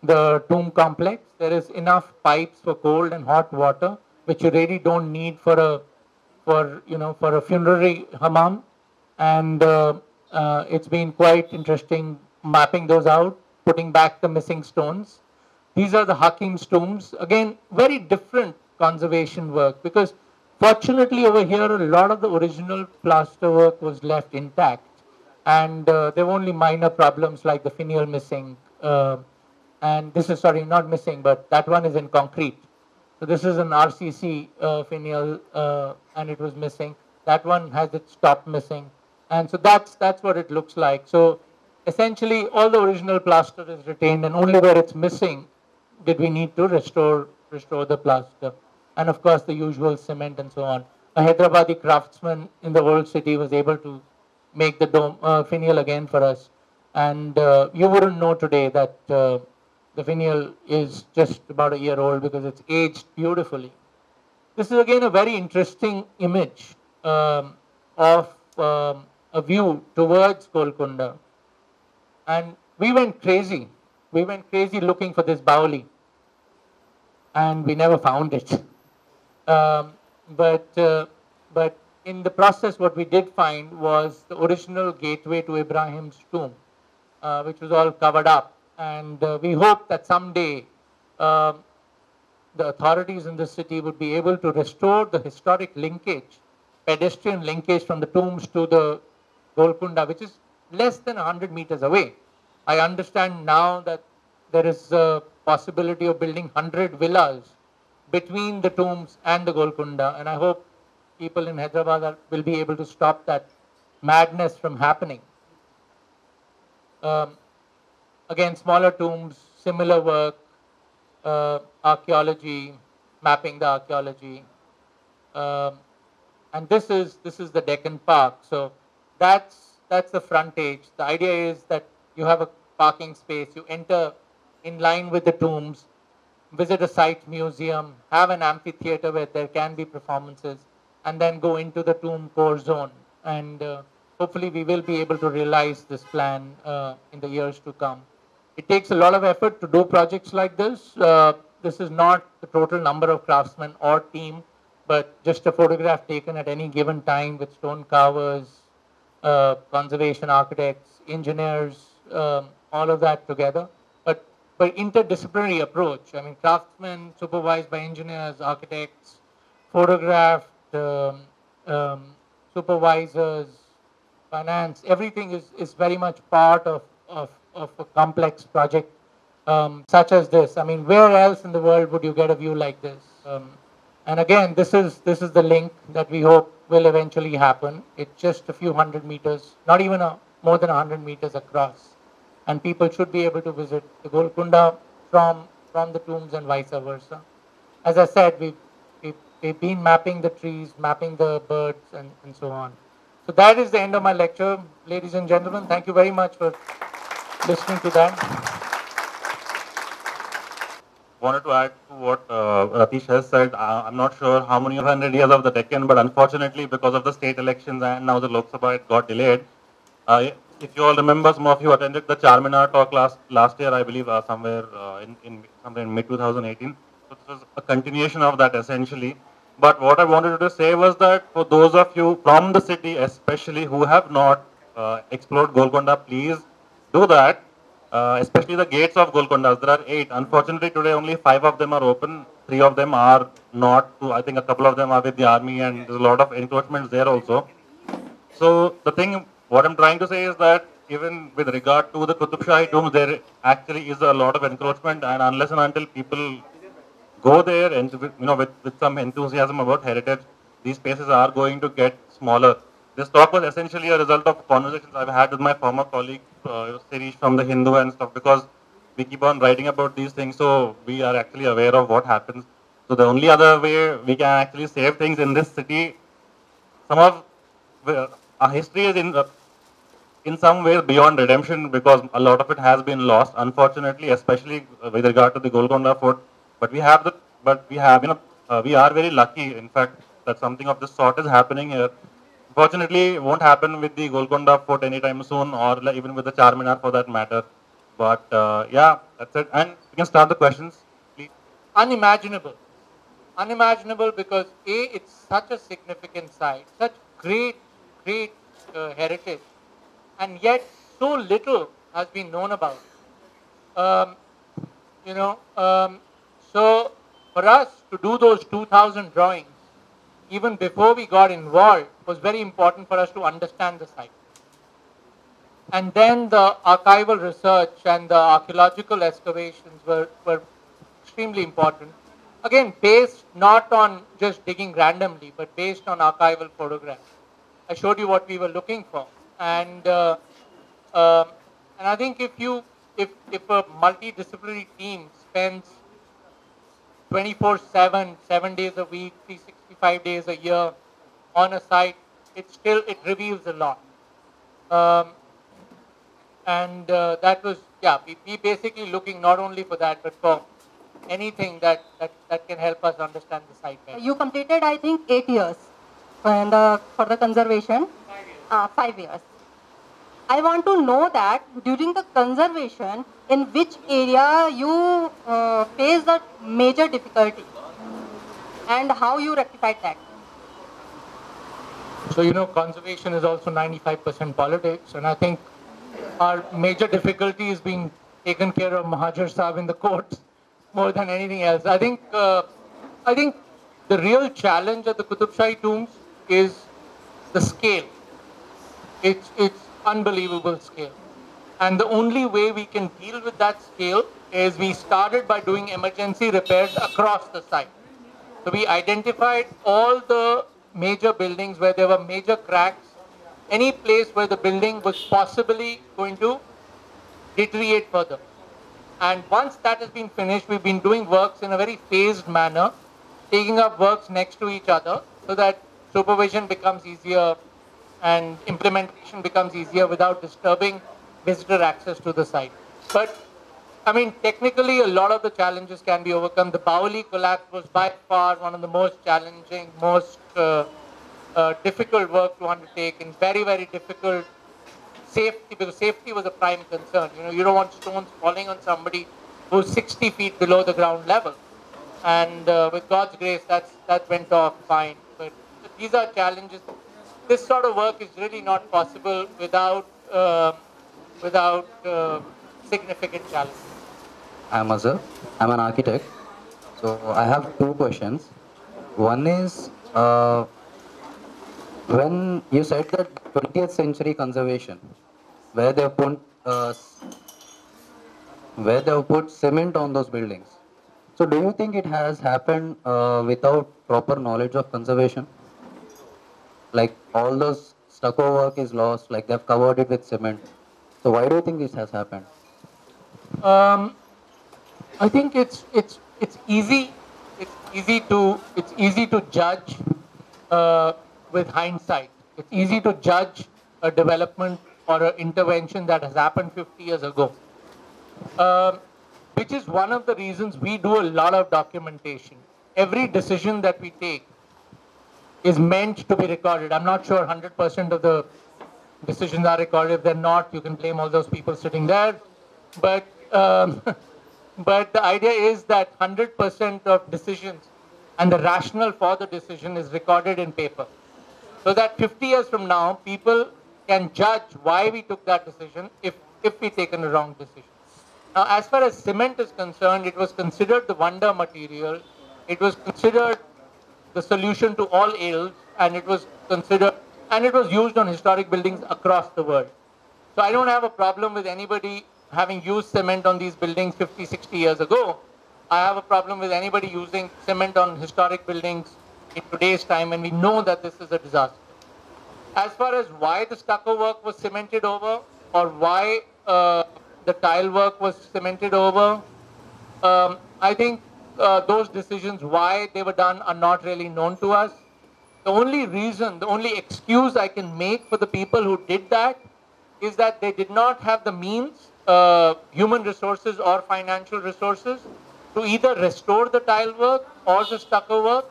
the tomb complex. There is enough pipes for cold and hot water, which you really don't need for a for a funerary hammam, and it's been quite interesting mapping those out, putting back the missing stones. These are the Hakim's tombs. Again, very different conservation work, because fortunately over here a lot of the original plaster work was left intact, and there were only minor problems like the finial missing. And this is, sorry, not missing, but that one is in concrete. So this is an RCC finial, and it was missing. That one has its top missing, and so that's what it looks like. So essentially, all the original plaster is retained, and only where it's missing did we need to restore the plaster, and of course the usual cement and so on. A Hyderabadi craftsman in the old city was able to make the dome finial again for us, and you wouldn't know today that. The finial is just about a year old because it's aged beautifully. This is again a very interesting image of a view towards Golconda. And we went crazy. We went crazy looking for this Baoli. And we never found it. But in the process, what we did find was the original gateway to Ibrahim's tomb, which was all covered up. And we hope that someday the authorities in the city would be able to restore the historic linkage, pedestrian linkage from the tombs to the Golconda, which is less than 100 meters away. I understand now that there is a possibility of building 100 villas between the tombs and the Golconda, and I hope people in Hyderabad will be able to stop that madness from happening. Again, smaller tombs, similar work, archaeology, mapping the archaeology, and this is the Deccan Park. So that's the frontage. The idea is that you have a parking space, you enter in line with the tombs, visit a site museum, have an amphitheater where there can be performances, and then go into the tomb core zone. And hopefully we will be able to realize this plan in the years to come. It takes a lot of effort to do projects like this. This is not the total number of craftsmen or team, but just a photograph taken at any given time with stone carvers, conservation architects, engineers, all of that together. But interdisciplinary approach. I mean, craftsmen supervised by engineers, architects, photographed, supervisors, finance, everything is very much part of a complex project such as this. I mean, where else in the world would you get a view like this? And again, this is the link that we hope will eventually happen. It's just a few hundred meters, not even more than 100 meters across. And people should be able to visit the Golconda from the tombs and vice versa. As I said, we've been mapping the trees, mapping the birds, and so on. So that is the end of my lecture, ladies and gentlemen. Thank you very much for listening to that. Wanted to add to what Ratish has said. I'm not sure how many 100 years of the Deccan, but unfortunately, because of the state elections and now the Lok Sabha, it got delayed. If you all remember, some of you attended the Charminar talk last year, I believe, somewhere in mid 2018. So this was a continuation of that essentially. But what I wanted to say was that for those of you from the city, especially who have not explored Golconda, please do that. Especially the gates of Golconda. There are 8. Unfortunately, today only 5 of them are open. 3 of them are not. I think a couple of them are with the army, and there's a lot of encroachments there also. So the thing, what I'm trying to say is that even with regard to the Qutb Shahi tombs, there actually is a lot of encroachment, and unless and until people go there and with some enthusiasm about heritage, these spaces are going to get smaller. This talk was essentially a result of conversations I've had with my former colleague, Sirish from the Hindu and stuff, because we keep on writing about these things, so we are actually aware of what happens. So the only other way we can actually save things in this city, some of our history is in some ways beyond redemption, because a lot of it has been lost, unfortunately, especially with regard to the Golconda Fort. But we are very lucky, in fact, that something of this sort is happening here. Fortunately, it won't happen with the Golconda Fort anytime soon, or even with the Charminar for that matter. But yeah, that's it. And You can start the questions, please. Unimaginable. Unimaginable because A, it's such a significant site, such great heritage, and yet so little has been known about it. So for us to do those 2,000 drawings, even before we got involved, was very important for us to understand the site. And then the archival research and the archaeological excavations were extremely important. Again, based not on just digging randomly, but based on archival photographs. I showed you what we were looking for. And I think if a multidisciplinary team spends 24/7, 7 days a week, 365 days a year on a site, it reveals a lot. That was, yeah, we basically looking not only for that, but for anything that can help us understand the site better. You completed, I think, 8 years for the conservation. 5 years. 5 years. I want to know that during the conservation, in which area you face the major difficulty and how you rectified that. So, conservation is also 95% politics, and I think our major difficulty is being taken care of Mahajar Sahib in the courts more than anything else. I think the real challenge at the Qutb Shahi tombs is the scale. It's unbelievable scale. And the only way we can deal with that scale is we started by doing emergency repairs across the site. So we identified all the major buildings where there were major cracks, any place where the building was possibly going to deteriorate further. And once that has been finished, we've been doing works in a very phased manner, taking up works next to each other so that supervision becomes easier and implementation becomes easier without disturbing visitor access to the site. But I mean, technically, a lot of the challenges can be overcome. The Baoli collapse was by far one of the most challenging, most difficult work to undertake, and very, very difficult safety, because safety was a prime concern. You don't want stones falling on somebody who's 60 feet below the ground level. And with God's grace, that went off fine. But these are challenges. This sort of work is really not possible without significant challenges. I'm Azhar. I'm an architect. So I have two questions. One is, when you said that 20th century conservation, where they put cement on those buildings. So do you think it has happened without proper knowledge of conservation? Like all those stucco work is lost, like they've covered it with cement. So why do you think this has happened? I think it's easy to judge with hindsight. It's easy to judge a development or an intervention that has happened 50 years ago, which is one of the reasons we do a lot of documentation. Every decision that we take is meant to be recorded. I'm not sure 100% of the decisions are recorded. If they're not, you can blame all those people sitting there. But but the idea is that 100% of decisions and the rationale for the decision is recorded in paper, so that 50 years from now, people can judge why we took that decision if we taken a wrong decision. Now, as far as cement is concerned, it was considered the wonder material. It was considered the solution to all ills, and it was used on historic buildings across the world. So I don't have a problem with anybody having used cement on these buildings 50, 60 years ago. I have a problem with anybody using cement on historic buildings in today's time, and we know that this is a disaster. As far as why the stucco work was cemented over, or why the tile work was cemented over, I think those decisions, why they were done, are not really known to us. The only reason, the only excuse I can make for the people who did that is that they did not have the means, human resources or financial resources, to either restore the tile work or the stucco work.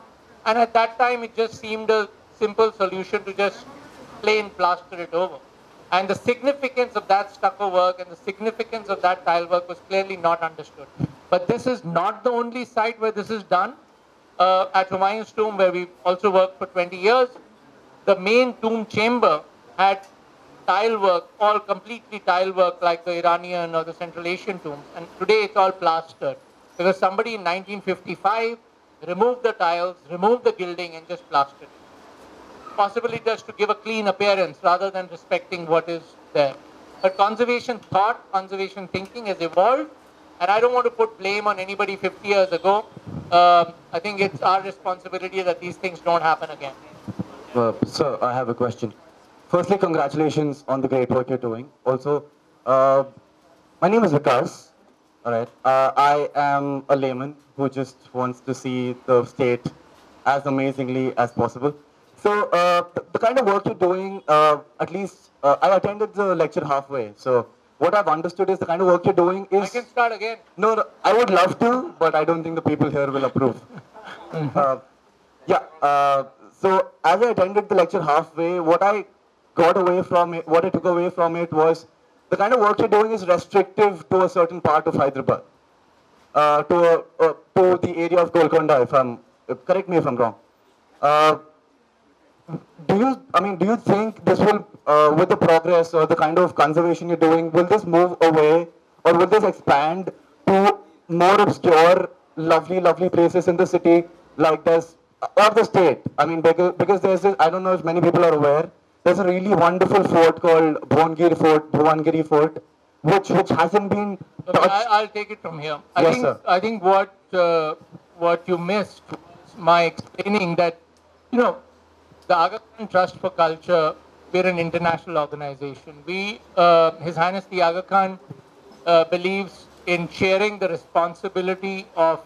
And at that time, it just seemed a simple solution to just plain plaster it over. And the significance of that stucco work and the significance of that tile work was clearly not understood. But this is not the only site where this is done. At Humayun's tomb, where we also worked for 20 years, the main tomb chamber had tile work, all completely tile work like the Iranian or the Central Asian tombs. And today it's all plastered because somebody in 1955 removed the tiles, removed the gilding and just plastered it. Possibly just to give a clean appearance rather than respecting what is there. But conservation thought, conservation thinking has evolved, and I don't want to put blame on anybody 50 years ago. I think it's our responsibility that these things don't happen again. Sir, I have a question. Firstly, congratulations on the great work you're doing. Also, my name is Vikas. All right. I am a layman who just wants to see the state as amazingly as possible. So the kind of work you're doing, at least I attended the lecture halfway. So what I've understood is the kind of work you're doing is... I can start again. No, I would love to, but I don't think the people here will approve. So as I attended the lecture halfway, what I got away from it, what I took away from it was the kind of work you're doing is restrictive to a certain part of Hyderabad, to the area of Golconda. Correct me if I'm wrong. Do you think this will, with the progress or the kind of conservation you're doing, will this move away or will this expand to more obscure, lovely places in the city like this, or the state? I mean, because there's this, I don't know if many people are aware, there's a really wonderful fort called Bhuvangiri Fort, which hasn't been touched. I'll take it from here. I think what you missed was my explaining that, the Aga Khan Trust for Culture, we're an international organization. His Highness the Aga Khan believes in sharing the responsibility of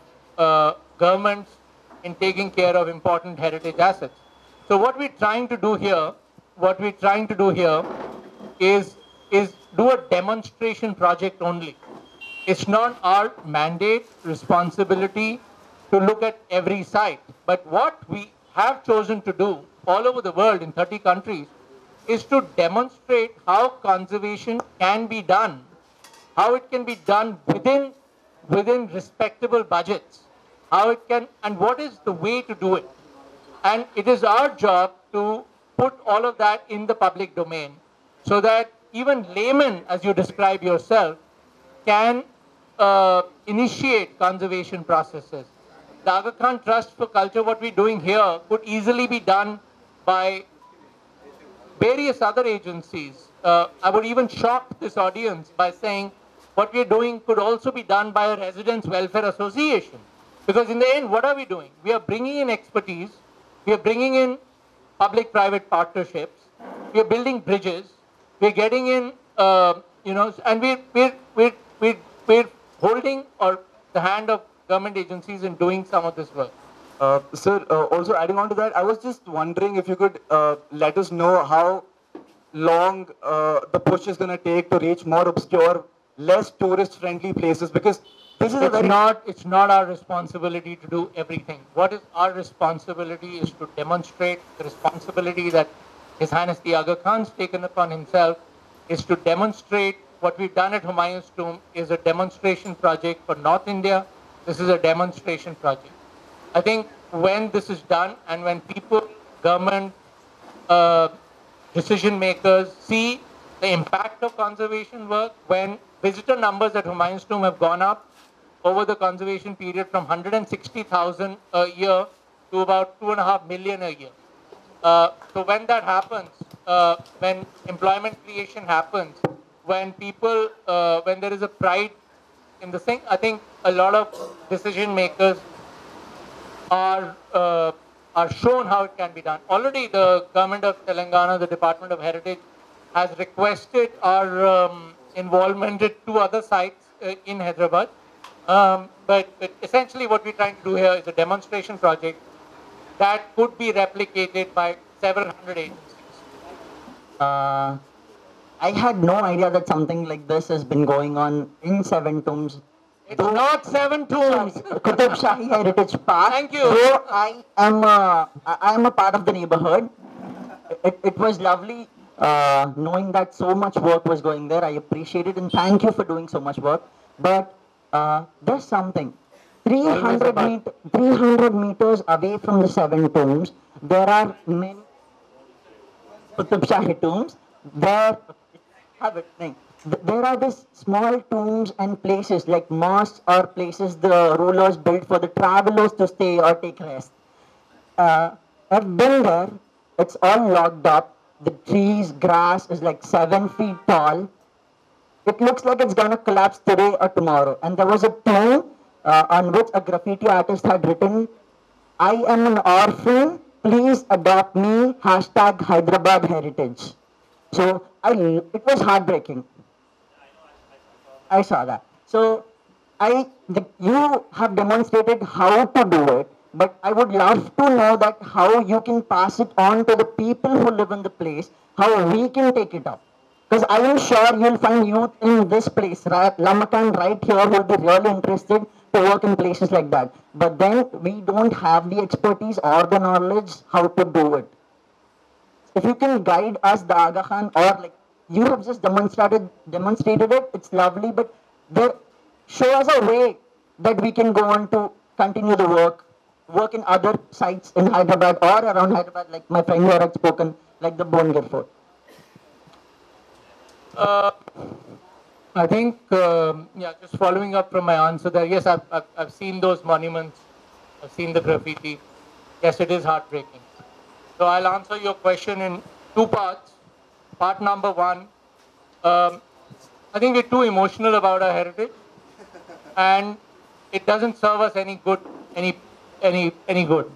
governments in taking care of important heritage assets. So what we're trying to do here is do a demonstration project only. It's not our mandate, responsibility to look at every site. But what we have chosen to do all over the world in 30 countries is to demonstrate how conservation can be done, how it can be done within respectable budgets, how it can, and what is the way to do it. And it is our job to put all of that in the public domain so that even laymen, as you describe yourself, can initiate conservation processes. The Aga Khan Trust for Culture, what we're doing here, could easily be done by various other agencies. I would even shock this audience by saying what we're doing could also be done by a residents' welfare association. Because in the end, what are we doing? We are bringing in expertise, we are bringing in public-private partnerships, we are building bridges, we're getting in, and we're holding the hand of government agencies in doing some of this work. Sir, also adding on to that, I was just wondering if you could let us know how long the push is going to take to reach more obscure, less tourist-friendly places, because this is it's not our responsibility to do everything. What is our responsibility is to demonstrate the responsibility that His Highness the Aga Khan's taken upon himself, is to demonstrate what we've done at Humayun's tomb is a demonstration project for North India. This is a demonstration project. I think when this is done and when people, government, decision makers see the impact of conservation work, when visitor numbers at Humayun's tomb have gone up over the conservation period from 160,000 a year to about 2.5 million a year. So when that happens, when employment creation happens, when people, when there is a pride in the thing, I think a lot of decision makers are shown how it can be done. Already the government of Telangana, the Department of Heritage, has requested our involvement at 2 other sites in Hyderabad. But essentially what we're trying to do here is a demonstration project that could be replicated by several hundred agencies. I had no idea that something like this has been going on in 7 tombs. It's not 7 tombs. Qutb Shahi Heritage Park. Thank you. Though I am a part of the neighborhood. It was lovely knowing that so much work was going there. I appreciate it and thank you for doing so much work. But there's something. 300 meters away from the 7 tombs, there are many Qutb Shahi tombs. There are these small tombs and places like mosques or places the rulers built for the travelers to stay or take rest. I've been there. It's all locked up. The trees, grass is like 7 feet tall. It looks like it's gonna collapse today or tomorrow. And there was a tomb on which a graffiti artist had written, "I am an orphan. Please adopt me. Hashtag Hyderabad heritage." So it was heartbreaking. I saw that. So you have demonstrated how to do it, but I would love to know that how you can pass it on to the people who live in the place, how we can take it up. Because I am sure you'll find youth in this place, Lamakaan right here, who will be really interested to work in places like that. But then we don't have the expertise or the knowledge how to do it. If you can guide us, the Aga Khan, or like you have just demonstrated it, it's lovely, but show us a way that we can go on to continue the work in other sites in Hyderabad or around Hyderabad, like my friend here had spoken, like the Bongir Fort. I think, just following up from my answer there, yes, I've seen those monuments, I've seen the graffiti. Yes, it is heartbreaking. So I'll answer your question in 2 parts. Part number 1, I think we're too emotional about our heritage, and it doesn't serve us any good, any good.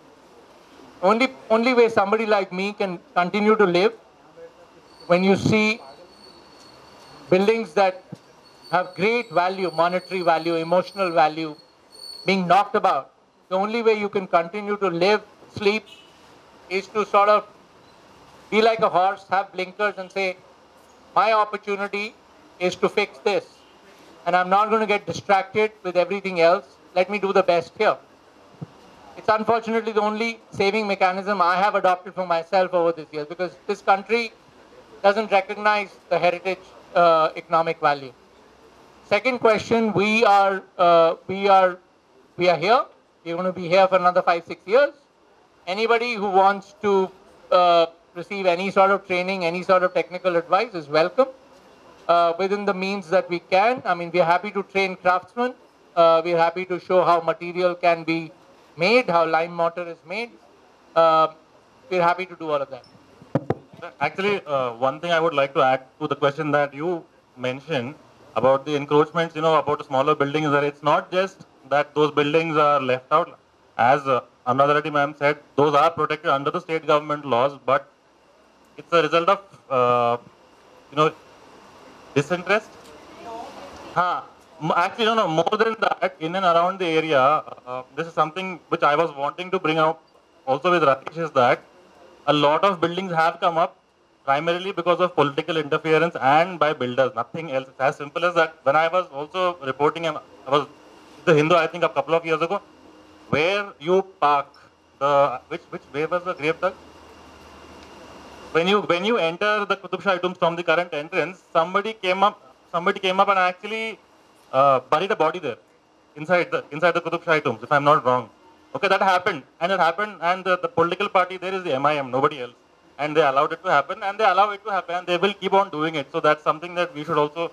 Only way somebody like me can continue to live, when you see buildings that have great value, monetary value, emotional value, being knocked about. The only way you can continue to live, sleep, is to sort of be like a horse, have blinkers and say, my opportunity is to fix this. And I'm not going to get distracted with everything else. Let me do the best here. It's unfortunately the only saving mechanism I have adopted for myself over this year, because this country doesn't recognize the heritage economic value. Second question, we are here. We're going to be here for another 5-6 years. Anybody who wants to receive any sort of training, any sort of technical advice is welcome within the means that we can. I mean, we're happy to train craftsmen. We're happy to show how material can be made, how lime mortar is made. We're happy to do all of that. Actually, one thing I would like to add to the question that you mentioned about the encroachments, about the smaller buildings, that it's not just that those buildings are left out. As Anuradha Reddy ma'am said, those are protected under the state government laws, but it's a result of, disinterest. Actually, no, more than that, in and around the area, this is something which I was wanting to bring out also with Ratish, is that a lot of buildings have come up primarily because of political interference and by builders, nothing else. It's as simple as that. When I was also reporting, I was the Hindu, I think a couple of years ago, where you park, which way was the grave dug? When you enter the Qutb Shahi tombs from the current entrance, somebody came up and actually buried a body there, inside the Qutb Shahi tombs, if I'm not wrong. Okay, that happened, and the political party there is the MIM, nobody else. And they allowed it to happen, and they will keep on doing it. So that's something that we should also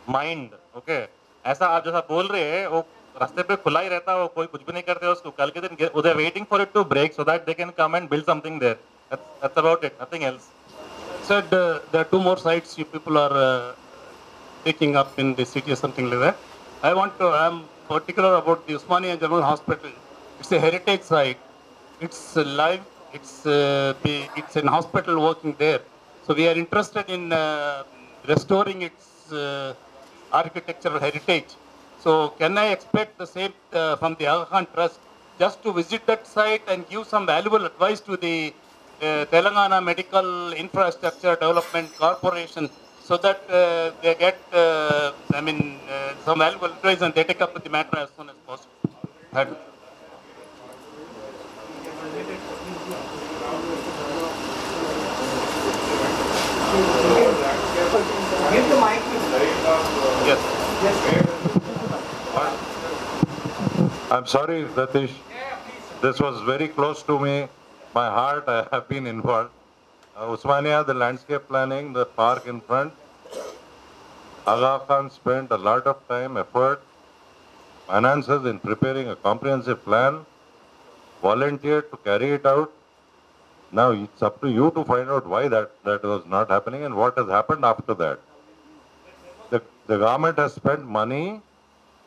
mind. Okay, ऐसा आप जैसा बोल रहे हैं, वो रास्ते पे खुला ही रहता है, वो कोई कुछ भी नहीं करते उसको. कल के दिन they're waiting for it to break so that they can come and build something there. That's about it, nothing else. So there are 2 more sites you people are taking up in the city or something like that. I'm particular about the Usmania General Hospital. It's a heritage site. It's live. It's an hospital working there. So we are interested in restoring its architectural heritage. So can I expect the same from the Aga Khan Trust, just to visit that site and give some valuable advice to the Telangana Medical Infrastructure Development Corporation, so that they get some valuable advice and they take up the matter as soon as possible? Give the mic. Yes. I'm sorry, Ratish. This was very close to me. My heart, I have been involved. Usmania, the landscape planning, the park in front. Aga Khan spent a lot of time, effort, finances in preparing a comprehensive plan, volunteered to carry it out. Now it's up to you to find out why that was not happening and what has happened after that. The government has spent money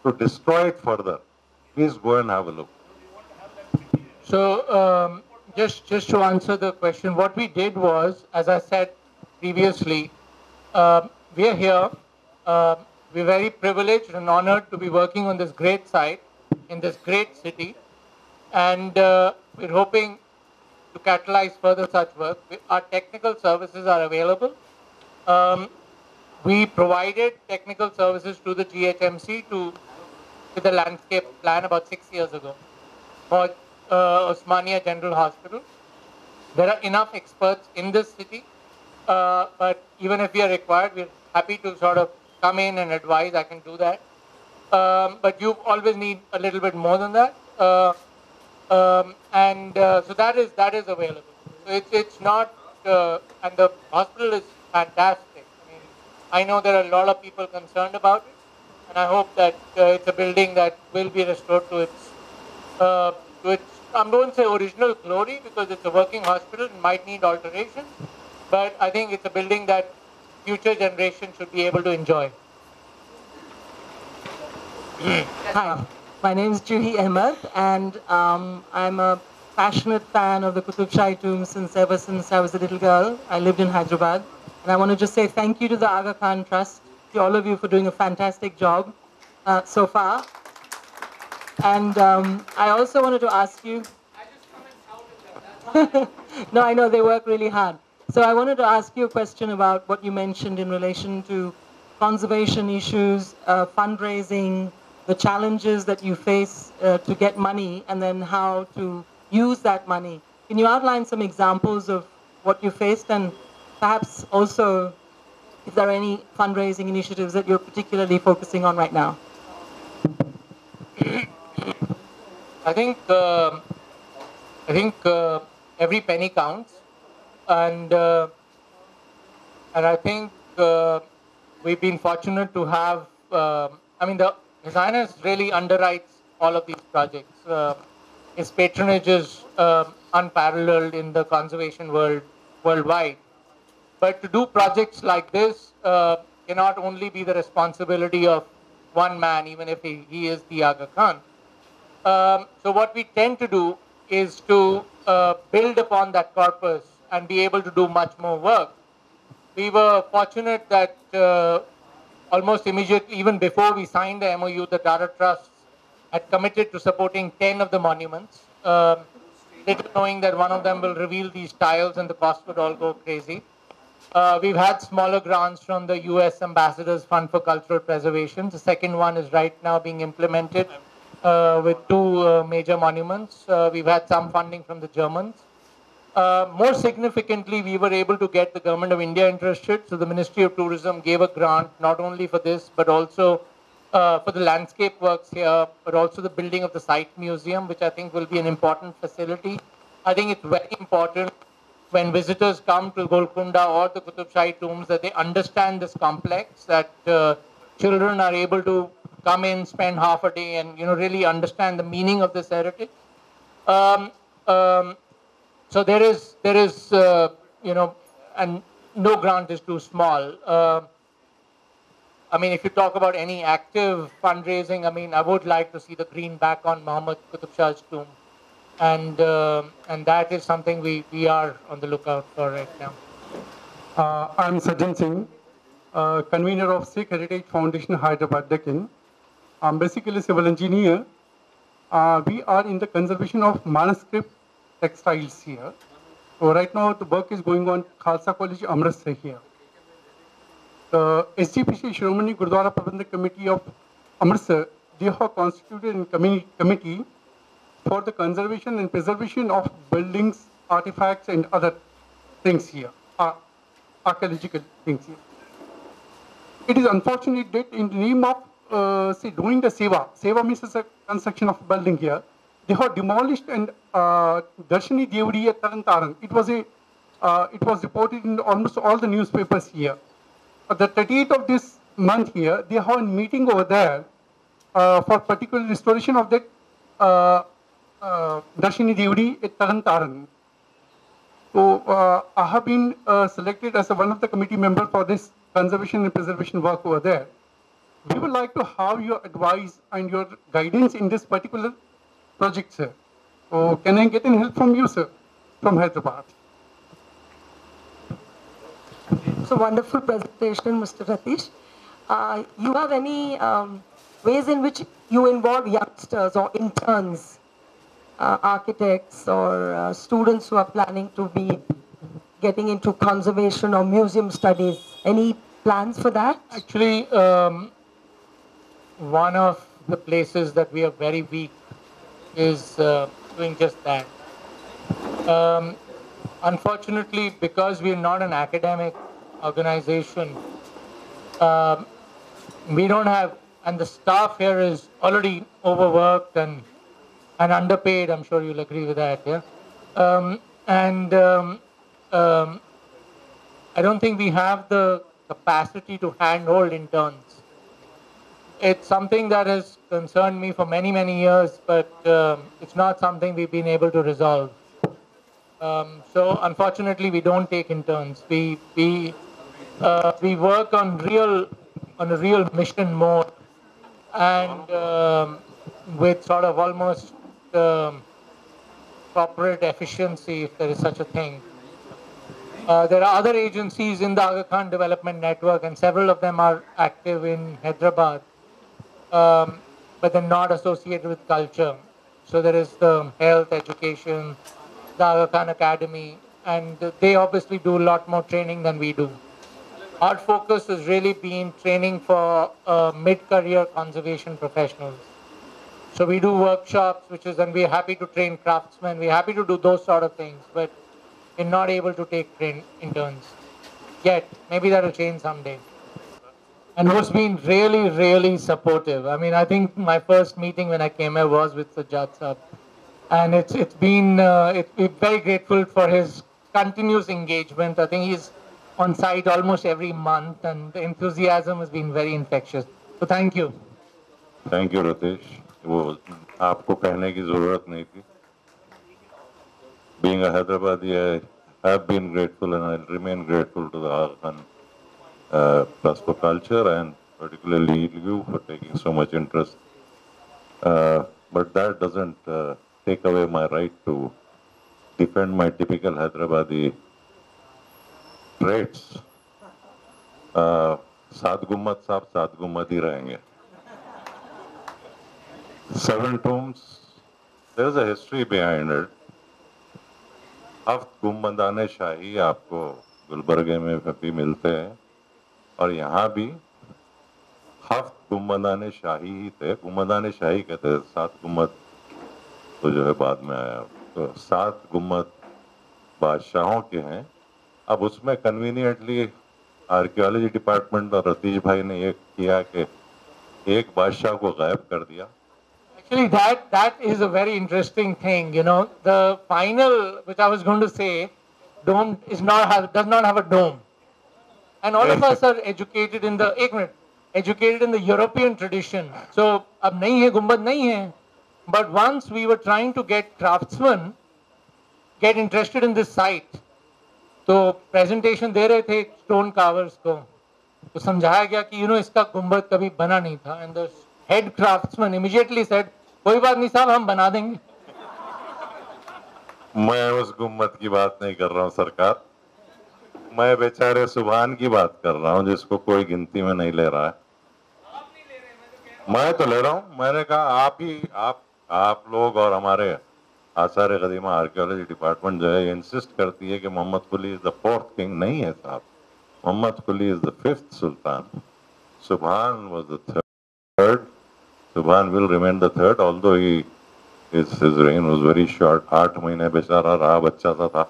to destroy it further. Please go and have a look. So just to answer the question, what we did was, as I said previously, we are here. We're very privileged and honored to be working on this great site in this great city, and we're hoping to catalyze further such work. Our technical services are available. We provided technical services to the GHMC with the landscape plan about 6 years ago for Osmania General Hospital. There are enough experts in this city, but even if we are required, we're happy to sort of come in and advise. I can do that. But you always need a little bit more than that. So that is available. So it's not, and the hospital is fantastic. I mean, I know there are a lot of people concerned about it, and I hope that it's a building that will be restored to its, I won't say original glory because it's a working hospital and might need alterations, but I think it's a building that future generations should be able to enjoy. Hi, my name is Juhi Ahmed, and I'm a passionate fan of the Qutb Shahi tomb ever since I was a little girl. I lived in Hyderabad, and I want to just say thank you to the Aga Khan Trust, to all of you for doing a fantastic job so far. And I also wanted to ask you... No, I know they work really hard. So I wanted to ask you a question about what you mentioned in relation to conservation issues, fundraising, the challenges that you face to get money, and then how to use that money. Can you outline some examples of what you faced, and perhaps also if there are any fundraising initiatives that you're particularly focusing on right now? I think every penny counts, and I think we've been fortunate to have. I mean, the His Highness really underwrites all of these projects. His patronage is unparalleled in the conservation world worldwide. But to do projects like this cannot only be the responsibility of one man, even if he is the Aga Khan. So what we tend to do is to build upon that corpus and be able to do much more work. We were fortunate that almost immediately, even before we signed the MOU, the Tata Trust had committed to supporting 10 of the monuments, little knowing that one of them will reveal these tiles and the cost would all go crazy. We've had smaller grants from the US Ambassador's Fund for Cultural Preservation. The second one is right now being implemented with 2 major monuments. We've had some funding from the Germans. More significantly, we were able to get the Government of India interested. So the Ministry of Tourism gave a grant not only for this, but also for the landscape works here, but also the building of the site museum, which I think will be an important facility. I think it's very important when visitors come to Golconda or the Qutb Shahi tombs that they understand this complex, that children are able to come in, spend half a day, and really understand the meaning of this heritage. So there is and no grant is too small. I mean, if you talk about any active fundraising, I mean, I would like to see the green back on Muhammad Qutb Shah's tomb, and that is something we are on the lookout for right now. I'm Sajjan Singh, convener of Sikh Heritage Foundation, Hyderabad, Deccan. I'm basically a civil engineer. We are in the conservation of manuscript textiles here. So right now the work is going on Khalsa College, Amritsar here. The SGPC Shiromani Gurdwara Prabandhak Committee of Amritsar, they have constituted a committee for the conservation and preservation of buildings, artifacts, and other things here, archaeological things here. It is unfortunate that in the name of say, doing the seva. Seva means it's a construction of building here. They have demolished and Darshini Devdi at Tarantaran. It was reported in almost all the newspapers here. The 38th of this month here, they have a meeting over there for particular restoration of that Darshini Devdi at Tarantaran. So I have been selected as one of the committee members for this conservation and preservation work over there. We would like to have your advice and your guidance in this particular project, sir. So can I get any help from you, sir, from Hyderabad? So wonderful presentation, Mr. Ratish. You have any ways in which you involve youngsters or interns, architects or students who are planning to be getting into conservation or museum studies? Any plans for that? Actually, one of the places that we are very weak is doing just that. Unfortunately, because we are not an academic organization, we don't have, and the staff here is already overworked and underpaid. I'm sure you'll agree with that, yeah? I don't think we have the capacity to handhold interns. It's something that has concerned me for many, many years, but it's not something we've been able to resolve. So unfortunately, we don't take interns. We work on a real mission mode, and with sort of almost corporate efficiency, if there is such a thing. There are other agencies in the Aga Khan Development Network, and several of them are active in Hyderabad, but they're not associated with culture. So there is the health, education, the Aga Khan Academy, and they obviously do a lot more training than we do. Our focus has really been training for mid-career conservation professionals. So we do workshops, and we're happy to train craftsmen, we're happy to do those sort of things, but we're not able to take interns yet. Maybe that'll change someday. And who's been really, really supportive. I mean, I think my first meeting when I came here was with Sajjad Sahab. And we're very grateful for his continuous engagement. I think he's on site almost every month, and the enthusiasm has been very infectious. So thank you. Thank you, Ratish. वो आपको कहने की ज़रूरत नहीं थी. Being a Hyderabadi, I have been grateful and I'll remain grateful to the Aga Khan Trust for Culture, and particularly you for taking so much interest. But that doesn't take away my right to defend my typical Hyderabadi traits. Saad Gummat Saab Saad Gummat hi rahenge. 7 tombs, there's a history behind it. हफ्त गुम्बदाने शाही आपको गुलबर्गे में भी मिलते हैं, और यहाँ भी हफ्त गुम्बदाने शाही ही थे. गुम्बदाने शाही कहते हैं, 7 गुम्बद तो जो है बाद में आया. तो 7 गुम्बद बादशाहों के हैं. अब उसमें कन्वीनियंटली आर्कियोलॉजी डिपार्टमेंट और रतीश भाई ने ये किया कि एक बादशाह को गायब कर दिया. Actually, that is a very interesting thing. You know, the final, which I was going to say, dome does not have a dome, and all of us are educated in the European tradition. So, ab nahi hai, gumbad nahi hai. But once we were trying to get craftsmen get interested in this site, तो presentation दे रहे थे stone carvers को, तो समझाया गया कि इसका गुंबद कभी बना नहीं था, and the head craftsman immediately said, कोई बात नहीं साहब, हम बना देंगे. मैं उस गुम्बद की बात नहीं कर रहा हूँ सरकार, मैं बेचारे सुभान की बात कर रहा हूँ जिसको कोई गिनती में नहीं ले रहा है. मैं तो ले रहा हूँ. मैंने कहा आप लोग और हमारे आसार कदीमा आर्कियोलॉजी डिपार्टमेंट जो है इंसिस्ट करती है कि मोहम्मद कुली इज द 4th किंग. नहीं है साहब, मोहम्मद कुली इज द 5th सुल्तान. सुभान was the 3rd. Subhan will remain the 3rd, although his reign was very short. 8 महीने बेचारा रहा, बच्चा सा था.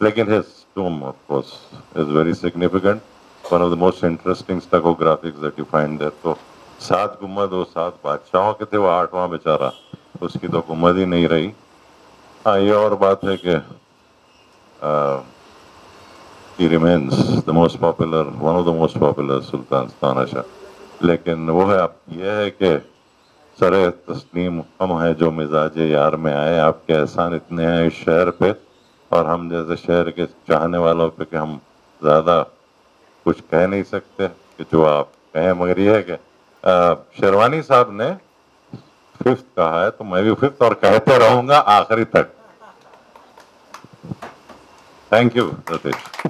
लेकिन his tomb, of course, is very significant. One of the most interesting stucco graphics that you find there. So 7 गुम्बद वो 7 बादशाहों के थे, वो 8वां बेचारा, उसकी तो गुम्बद ही नहीं रही। हाँ, ये और बात है कि he remains the most popular, one of the most popular sultans, तानाशाह। लेकिन वो है, अब ये है कि सरे तस्लीम हम है जो मिजाज यार में आए, आपके एहसान इतने हैं इस शहर पे और हम जैसे शहर के चाहने वालों पे कि हम ज़्यादा कुछ कह नहीं सकते कि जो आप कहें। मगर ये है कि शेरवानी साहब ने 5th कहा है तो मैं भी 5th और कहते रहूँगा आखिरी तक। Thank you Ratheesh.